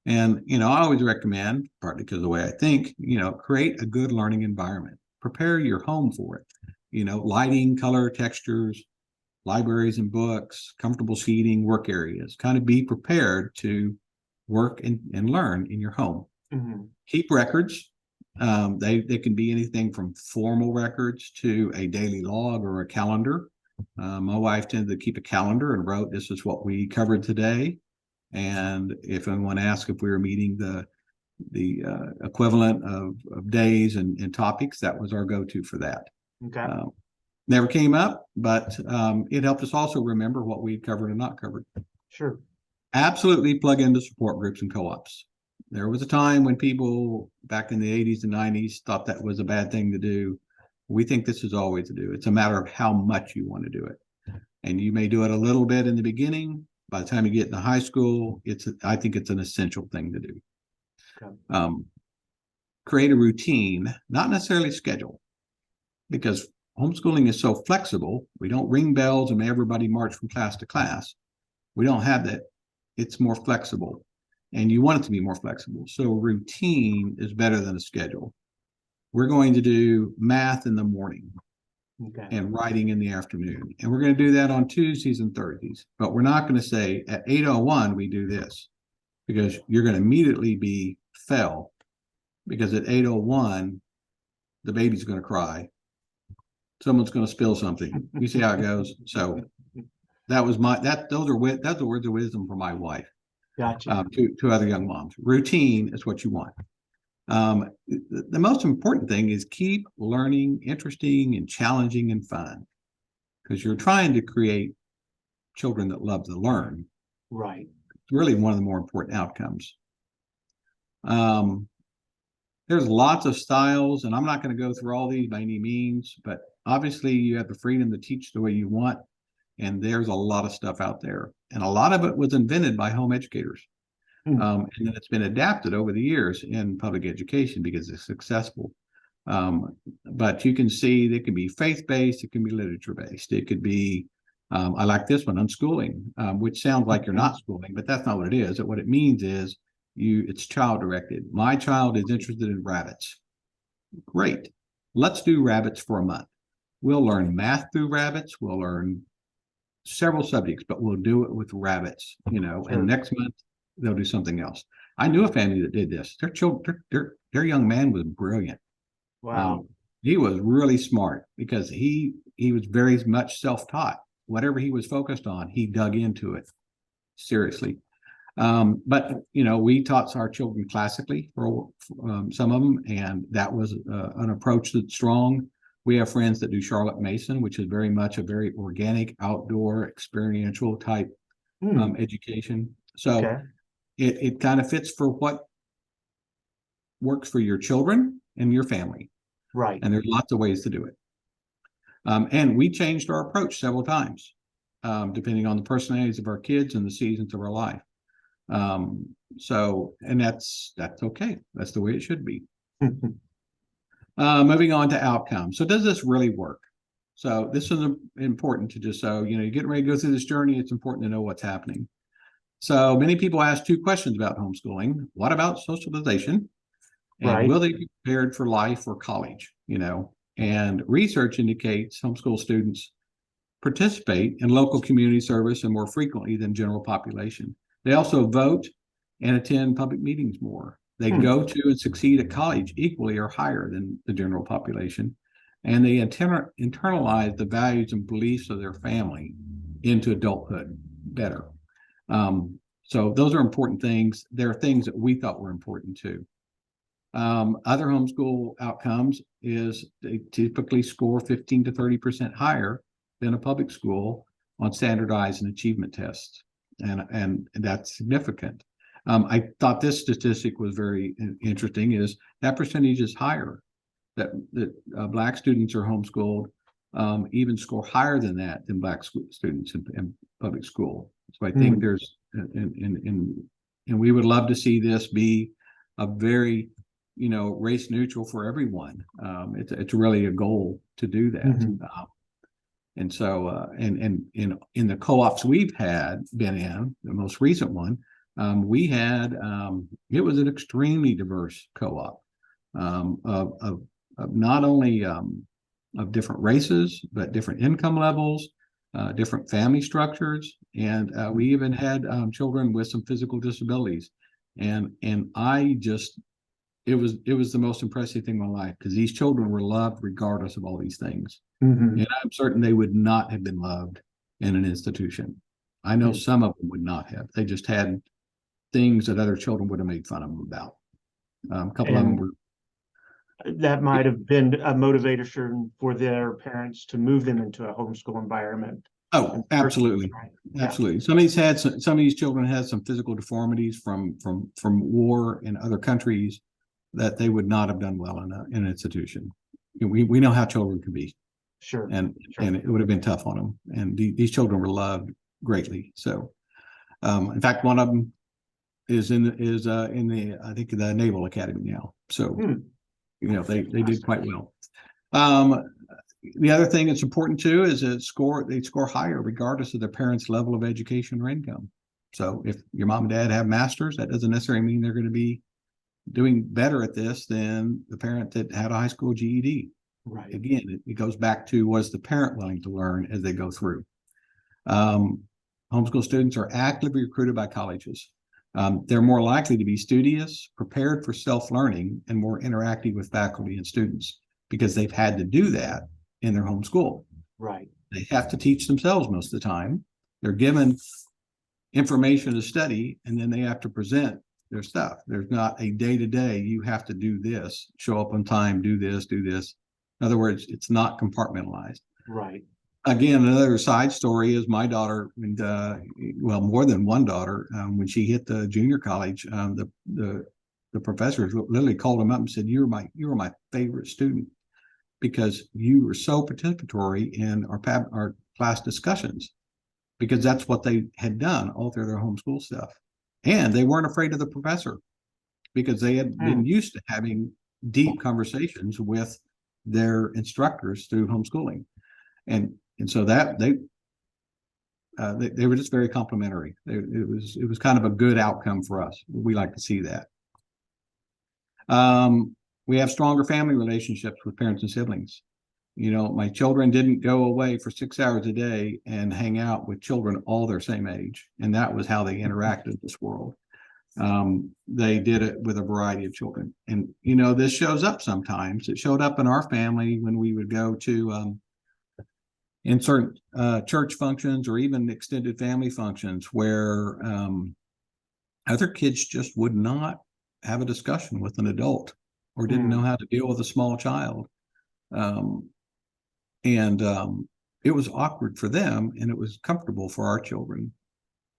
And, I always recommend, partly because of the way I think, create a good learning environment. Prepare your home for it. Lighting, color, textures, libraries and books, comfortable seating, work areas. Kind of be prepared to work and learn in your home. Mm-hmm. Keep records. They can be anything from formal records to a daily log or a calendar. My wife tended to keep a calendar and wrote, this is what we covered today. And if anyone asked if we were meeting the equivalent of days and topics, that was our go-to for that. Okay. Never came up, but it helped us also remember what we'd covered and not covered. Sure. Absolutely plug into support groups and co-ops. There was a time when people back in the 80s and 90s thought that was a bad thing to do. We think this is always to do. It's a matter of how much you want to do it. And you may do it a little bit in the beginning. By the time you get into high school, I think it's an essential thing to do. Okay. Create a routine, not necessarily schedule, because homeschooling is so flexible. We don't ring bells and everybody march from class to class. We don't have that. It's more flexible, and you want it to be more flexible. So routine is better than a schedule. We're going to do math in the morning. Okay. And writing in the afternoon. And we're going to do that on Tuesdays and Thursdays. But we're not going to say at 8:01 we do this, because you're going to immediately be fell, because at 8:01 the baby's going to cry. Someone's going to spill something. You see how it goes. So that was those are words of wisdom from my wife. Gotcha. To other young moms. Routine is what you want. The most important thing is keep learning interesting and challenging and fun, because you're trying to create children that love to learn. Right. It's really one of the more important outcomes. There's lots of styles, and I'm not going to go through all these by any means, but obviously you have the freedom to teach the way you want, and there's a lot of stuff out there, and a lot of it was invented by home educators. And then it's been adapted over the years in public education because it's successful. But you can see it can be faith-based, it can be literature-based, it could be, I like this one, unschooling, which sounds like you're not schooling, but that's not what it is. What it means is it's child-directed. My child is interested in rabbits. Great. Let's do rabbits for a month. We'll learn math through rabbits. We'll learn several subjects, but we'll do it with rabbits, Sure. And next month, they'll do something else. I knew a family that did this. Their young man was brilliant. Wow. He was really smart because he was very much self-taught. Whatever he was focused on, he dug into it seriously. But we taught our children classically for some of them, and that was an approach that's strong. We have friends that do Charlotte Mason, which is very much a very organic, outdoor, experiential type education. So Okay. it kind of fits for what works for your children and your family. Right. And there's lots of ways to do it. And we changed our approach several times, depending on the personalities of our kids and the seasons of our life. And that's okay. That's the way it should be. Moving on to outcomes. So does this really work? So this is important to just, you're getting ready to go through this journey. It's important to know what's happening. So many people ask two questions about homeschooling. What about socialization? And Right. will they be prepared for life or college? And research indicates homeschool students participate in local community service and more frequently than general population. They also vote and attend public meetings more. They go to and succeed at college equally or higher than the general population. And they internalize the values and beliefs of their family into adulthood better. So those are important things. There are things that we thought were important too. Other homeschool outcomes is they typically score 15 to 30% higher than a public school on standardized and achievement tests. And that's significant. I thought this statistic was very interesting, is that percentage is higher, that Black students are homeschooled, even score higher than that than Black students in public school. So I think there's, and we would love to see this be a very, race neutral for everyone. It's really a goal to do that. And so, and in the co-ops we've been in, the most recent one, we had, it was an extremely diverse co-op of not only of different races, but different income levels, different family structures. And we even had children with some physical disabilities. And it was the most impressive thing in my life, because these children were loved regardless of all these things. And I'm certain they would not have been loved in an institution. I know some of them would not have. They just had things that other children would have made fun of them about. A couple of them were. That might have been a motivation for their parents to move them into a homeschool environment. Oh, absolutely. Right. Yeah, Absolutely. Some of these children had some physical deformities from war in other countries that they would not have done well in an institution. We know how children can be, sure, and sure. it would have been tough on them. And these children were loved greatly. So, in fact, one of them is in the I think the Naval Academy now. So Hmm. they did quite well. Um, the other thing that's important too is that they score higher regardless of their parents' level of education or income. So if your mom and dad have masters, that doesn't necessarily mean they're going to be doing better at this than the parent that had a high school GED. Right. Again, it goes back to, was the parent willing to learn as they go through? Um, Homeschool students are actively recruited by colleges. They're more likely to be studious, prepared for self-learning, and more interactive with faculty and students because they've had to do that in their home school. Right. They have to teach themselves most of the time. They're given information to study, and then they have to present their stuff. There's not a day-to-day, you have to do this, show up on time, do this, do this. In other words, it's not compartmentalized. Right. Again, another side story is my daughter, and well, more than one daughter, when she hit the junior college, the professors literally called him up and said, you were my favorite student because you were so participatory in our class discussions, because that's what they had done all through their homeschool stuff. And they weren't afraid of the professor because they had been used to having deep conversations with their instructors through homeschooling. And so that they were just very complimentary. It was kind of a good outcome for us. We like to see that. We have stronger family relationships with parents and siblings. My children didn't go away for 6 hours a day and hang out with children all their same age, and that was how they interacted in this world. They did it with a variety of children, and this shows up sometimes. It showed up in our family when we would go to in certain church functions or even extended family functions where other kids just would not have a discussion with an adult or didn't know how to deal with a small child. And it was awkward for them, and it was comfortable for our children.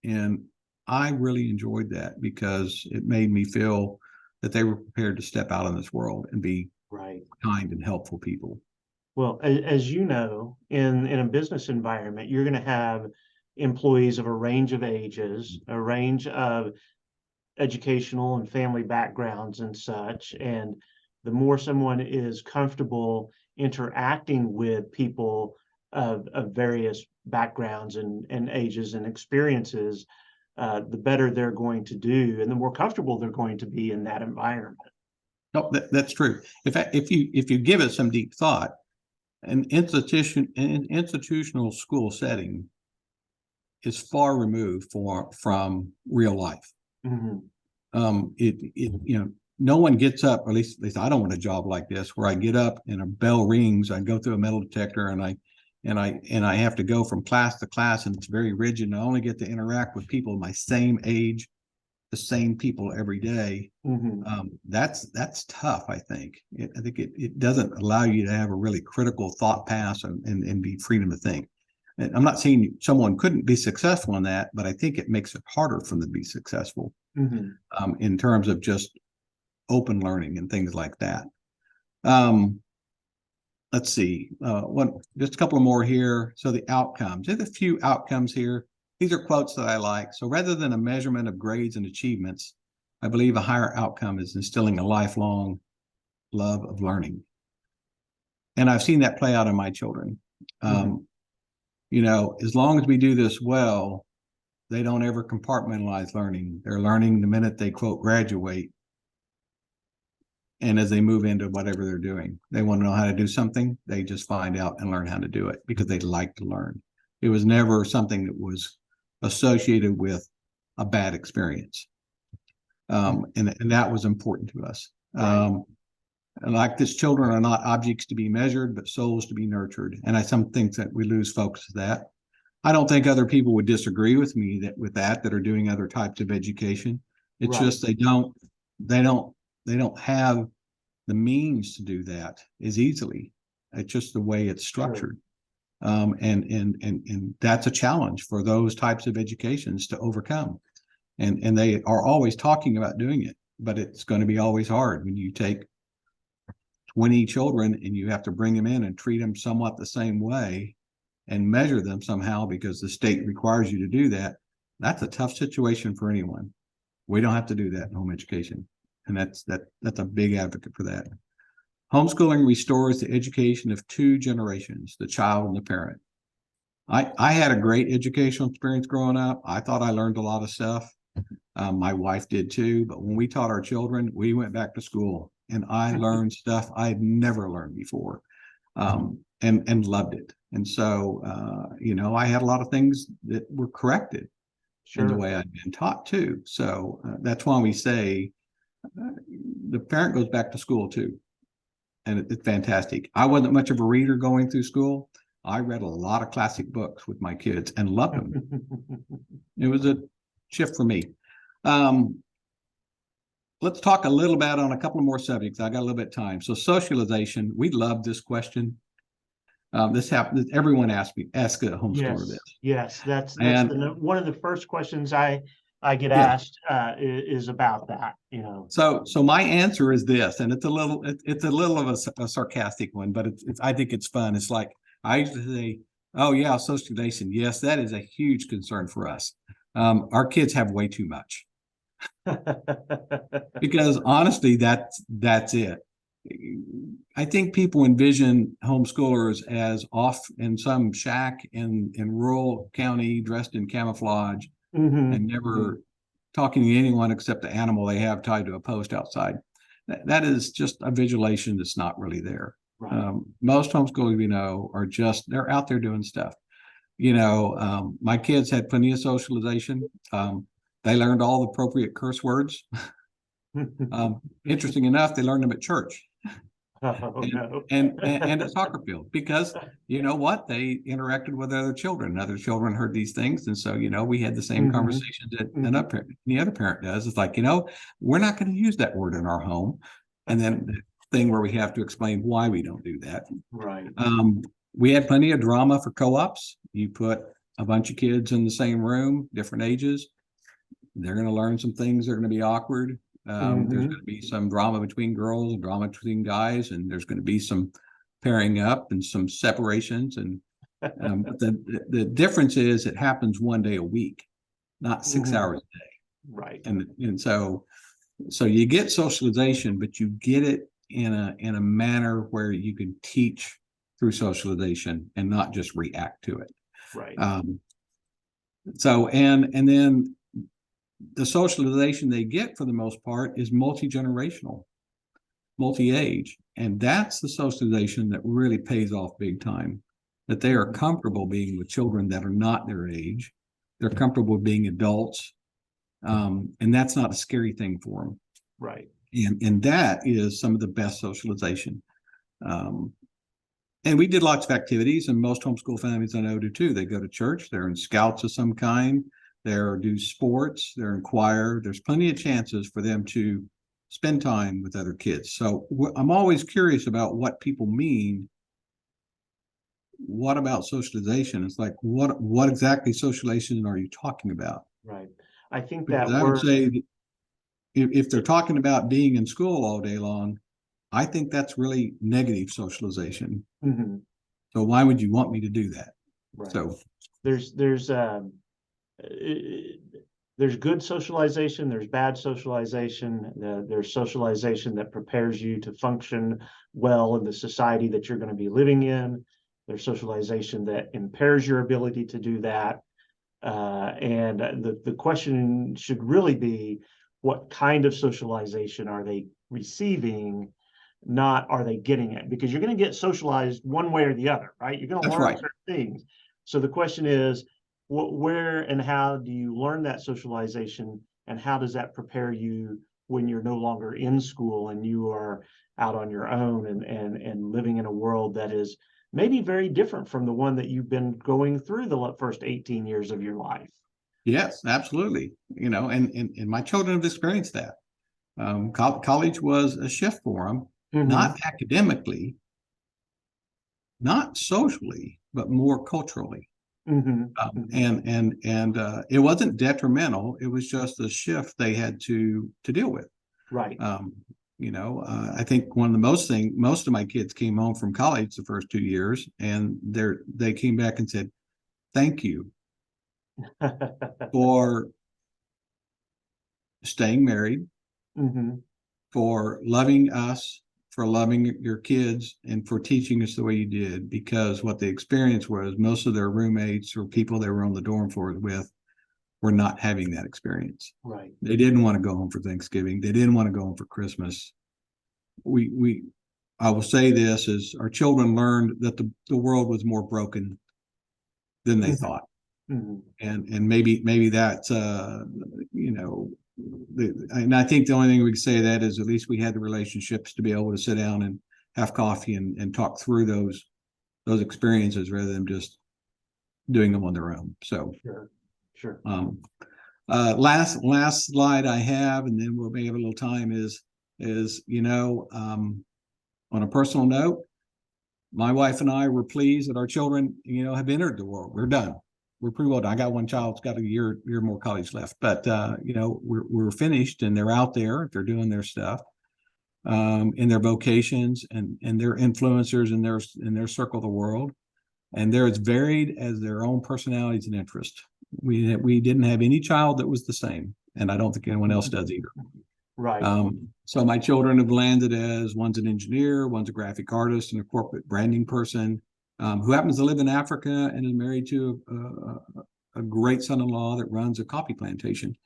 And I really enjoyed that because it made me feel that they were prepared to step out in this world and be Right. kind and helpful people. Well, as you know, in a business environment, you're going to have employees of a range of ages, a range of educational and family backgrounds and such. And the more someone is comfortable interacting with people of various backgrounds and ages and experiences, the better they're going to do, and the more comfortable they're going to be in that environment. No, that's true. If you give it some deep thought, an institutional school setting is far removed from real life. Mm-hmm. No one gets up, or at least I don't want a job like this where I get up and a bell rings, I go through a metal detector, and I have to go from class to class, and it's very rigid, and I only get to interact with people my same age, the same people every day. Mm-hmm. That's tough. I think it doesn't allow you to have a really critical thought pass and be freedom to think. And I'm not saying someone couldn't be successful in that, but I think it makes it harder for them to be successful in terms of just open learning and things like that. Let's see, just a couple more here. So the outcomes, there's a few outcomes here. These are quotes that I like. So rather than a measurement of grades and achievements, I believe a higher outcome is instilling a lifelong love of learning. And I've seen that play out in my children. As long as we do this well, they don't ever compartmentalize learning. They're learning the minute they, quote, graduate. And as they move into whatever they're doing, they want to know how to do something. They just find out and learn how to do it because they like to learn. It was never something that was associated with a bad experience. And that was important to us. And like this, children are not objects to be measured, but souls to be nurtured. And I some think that we lose focus of that. I don't think other people would disagree with me that are doing other types of education. It's just they don't have the means to do that as easily. It's just the way it's structured. And that's a challenge for those types of educations to overcome. And they are always talking about doing it, but it's going to be always hard when you take 20 children and you have to bring them in and treat them somewhat the same way and measure them somehow because the state requires you to do that. That's a tough situation for anyone. We don't have to do that in home education. And that's a big advocate for that. Homeschooling restores the education of two generations, the child and the parent. I had a great educational experience growing up. I thought I learned a lot of stuff. My wife did too. But when we taught our children, we went back to school and I learned stuff I had never learned before, and loved it. And so, I had a lot of things that were corrected in the way I'd been taught too. So that's why we say the parent goes back to school too. And it's fantastic. I wasn't much of a reader going through school. I read a lot of classic books with my kids and loved them. It was a shift for me. Let's talk a little bit on a couple of more subjects. I got a little bit of time. So socialization, we love this question. This happens. Everyone ask a homeschooler this. Yes, that's one of the first questions I get asked is about that. So my answer is this, and it's a little of a sarcastic one, but I think it's fun. It's like I used to say, "Oh yeah, socialization. Yes, that is a huge concern for us. Our kids have way too much." Because honestly, that's it. I think people envision homeschoolers as off in some shack in rural county, dressed in camouflage, and never talking to anyone except the animal they have tied to a post outside. That is just a visualization that's not really there. Right. Most homeschoolers, are just, they're out there doing stuff. My kids had plenty of socialization. They learned all the appropriate curse words. Interesting enough, they learned them at church. And at soccer field, because you know what, they interacted with other children. Other children heard these things, and so we had the same conversations that any other parent does. It's like, we're not going to use that word in our home, and then the thing where we have to explain why we don't do that. Right. We had plenty of drama for co-ops. You put a bunch of kids in the same room, different ages. They're going to learn some things that are going to be awkward. There's going to be some drama between girls and drama between guys, and there's going to be some pairing up and some separations. And but the difference is it happens one day a week, not 6 hours a day. Right. And so you get socialization, but you get it in a manner where you can teach through socialization and not just react to it. Right. And then the socialization they get for the most part is multi-generational, multi-age. And that's the socialization that really pays off big time, that they are comfortable being with children that are not their age. They're comfortable being adults. And that's not a scary thing for them. Right. And that is some of the best socialization. And we did lots of activities, and most homeschool families I know do too. They go to church, they're in scouts of some kind, they do sports, they're in choir. There's plenty of chances for them to spend time with other kids. So I'm always curious about what people mean. What about socialization? It's like, what exactly socialization are you talking about? Right. I think because I would say that if they're talking about being in school all day long, I think that's really negative socialization. So why would you want me to do that? Right. So there's good socialization, there's bad socialization, there's socialization that prepares you to function well in the society that you're going to be living in. There's socialization that impairs your ability to do that. And the question should really be, what kind of socialization are they receiving? Not are they getting it? Because you're going to get socialized one way or the other, right? You're going to learn certain things. So the question is, where and how do you learn that socialization, and how does that prepare you when you're no longer in school and you are out on your own and living in a world that is maybe very different from the one that you've been going through the first 18 years of your life? Yes, absolutely. And my children have experienced that. College was a shift for them, not academically, not socially, but more culturally. Mm-hmm. It wasn't detrimental. It was just a shift they had to deal with. Right. I think one of the most of my kids came home from college the first 2 years, and they came back and said, "Thank you for staying married, Mm-hmm. for loving us, for loving your kids, and for teaching us the way you did." Because what the experience was, most of their roommates or people they were on the dorm floors with were not having that experience. Right. They didn't want to go home for Thanksgiving. They didn't want to go home for Christmas. I will say this, is our children learned that the world was more broken than they Mm-hmm. thought. Mm-hmm. And maybe that's and I think the only thing we can say that is at least we had the relationships to be able to sit down and have coffee and talk through those experiences rather than just doing them on their own. So Sure. Last slide I have, and then we'll maybe have a little time is on a personal note, my wife and I were pleased that our children, have entered the world. We're done. We're pretty well done. I got one child's got a year more college left, but we're finished, and they're out there. They're doing their stuff in their vocations, and they're influencers in their circle of the world, and they're as varied as their own personalities and interests. We didn't have any child that was the same, and I don't think anyone else does either. Right. So my children have landed as, one's an engineer, one's a graphic artist and a corporate branding person, who happens to live in Africa and is married to a great son-in-law that runs a coffee plantation.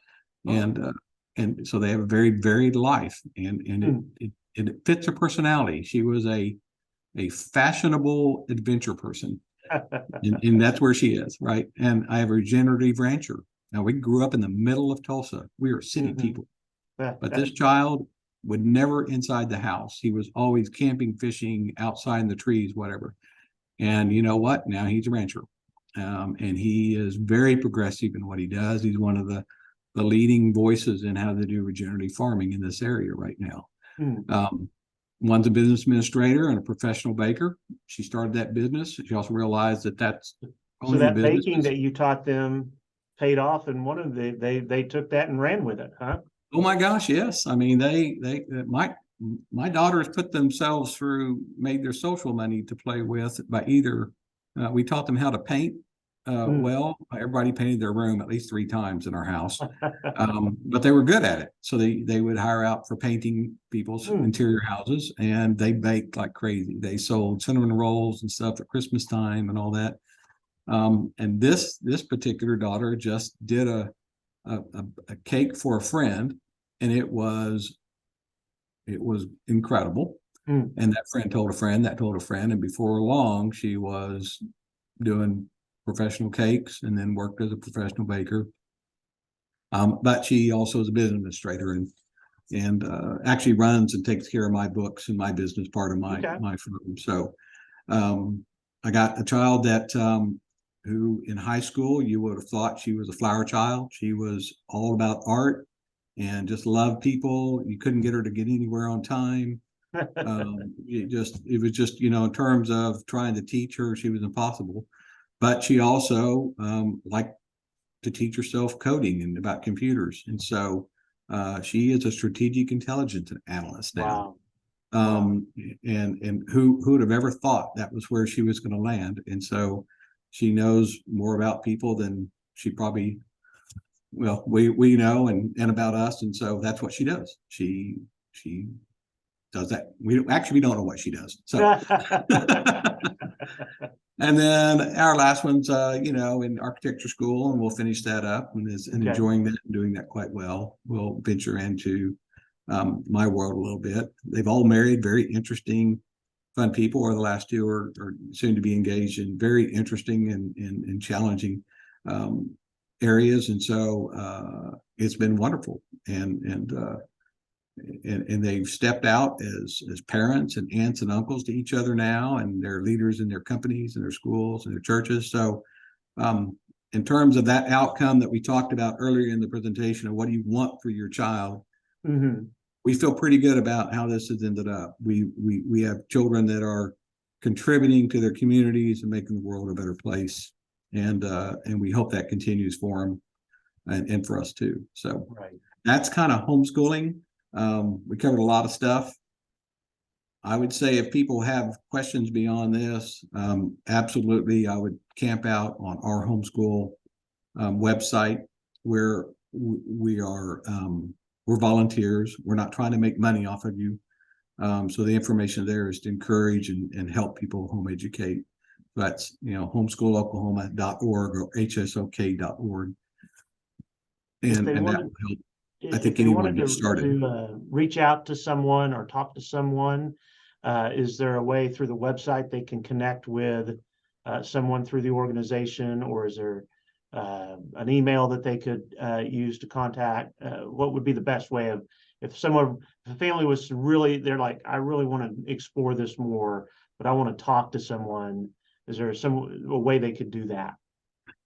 Oh. And so they have a very varied life, and it fits her personality. She was a fashionable adventure person. And that's where she is, right? And I have a regenerative rancher. Now, we grew up in the middle of Tulsa. We were city people. But this child would never inside the house. He was always camping, fishing, outside in the trees, whatever. And you know what? Now he's a rancher. And he is very progressive in what he does. He's one of the leading voices in how to do regenerative farming in this area right now. One's a business administrator and a professional baker. She started that business. She also realized that that's so that baking that you taught them paid off, and one of they took that and ran with it, huh? Oh my gosh, yes. I mean, my daughters put themselves through, made their social money to play with by either we taught them how to paint. Well, everybody painted their room at least 3 times in our house, but they were good at it. So they would hire out for painting people's interior houses, and they baked like crazy. They sold cinnamon rolls and stuff at Christmas time and all that. And this particular daughter just did a cake for a friend, and it was incredible. And that friend told a friend that told a friend, and before long she was doing professional cakes and then worked as a professional baker. But she also is a business administrator and actually runs and takes care of my books and my business part of my firm. So I got a child that who in high school you would have thought she was a flower child. She was all about art and just loved people. You couldn't get her to get anywhere on time. It was just in terms of trying to teach her, she was impossible. But she also liked to teach herself coding and about computers, and so she is a strategic intelligence analyst now. Wow. And who would have ever thought that was where she was going to land? And so she knows more about people than she probably, well, we know and about us, and so that's what she does. She does that. We don't know what she does. So and then our last one's in architecture school, and we'll finish that up and enjoying that and doing that quite well. We'll venture into my world a little bit. They've all married very interesting, fun people, or the last 2 are soon to be engaged in very interesting and challenging areas. And so it's been wonderful. And they've stepped out as parents and aunts and uncles to each other now, and they're leaders in their companies and their schools and their churches. So in terms of that outcome that we talked about earlier in the presentation of what do you want for your child, we feel pretty good about how this has ended up. We have children that are contributing to their communities and making the world a better place. And we hope that continues for them and for us too. So that's kind of homeschooling. We covered a lot of stuff. I would say if people have questions beyond this, absolutely, I would camp out on our homeschool website, where we're volunteers. We're not trying to make money off of you. So the information there is to encourage and help people home educate. That's, homeschooloklahoma.org or hsok.org. And that will help. I think anyone get started. To reach out to someone or talk to someone, is there a way through the website they can connect with someone through the organization, or is there an email that they could use to contact? What would be the best way of, if a family was really, they're like, I really want to explore this more, but I want to talk to someone, is there a way they could do that?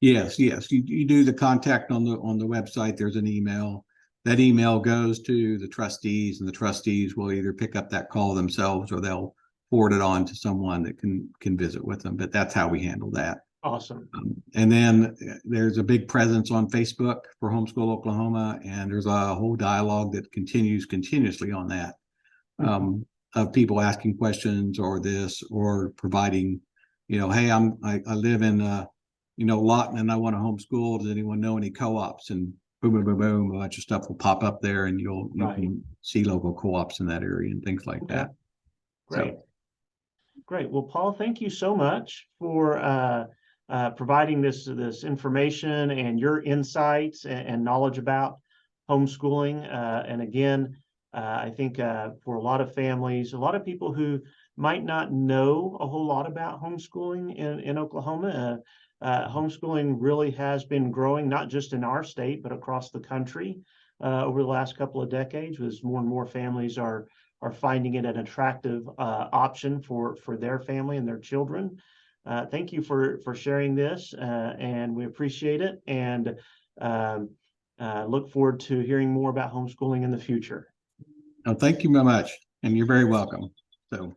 Yes. You do the contact on the website. There's an email. That email goes to the trustees, and the trustees will either pick up that call themselves or they'll forward it on to someone that can visit with them. But that's how we handle that. Awesome. And then there's a big presence on Facebook for Homeschool Oklahoma, and there's a whole dialogue that continues continuously on that, of people asking questions or this, or providing, hey, I live in Lawton and I want to homeschool. Does anyone know any co-ops? And boom, boom, boom, boom, a bunch of stuff will pop up there, and you can see local co-ops in that area and things like that. Great. Great. Well, Paul, thank you so much for providing this information and your insights and knowledge about homeschooling. And again, I think for a lot of families, a lot of people who might not know a whole lot about homeschooling in Oklahoma, homeschooling really has been growing, not just in our state, but across the country over the last couple of decades, as more and more families are finding it an attractive option for their family and their children. Thank you for sharing this, and we appreciate it, and look forward to hearing more about homeschooling in the future. Oh, thank you very much, and you're very welcome. So.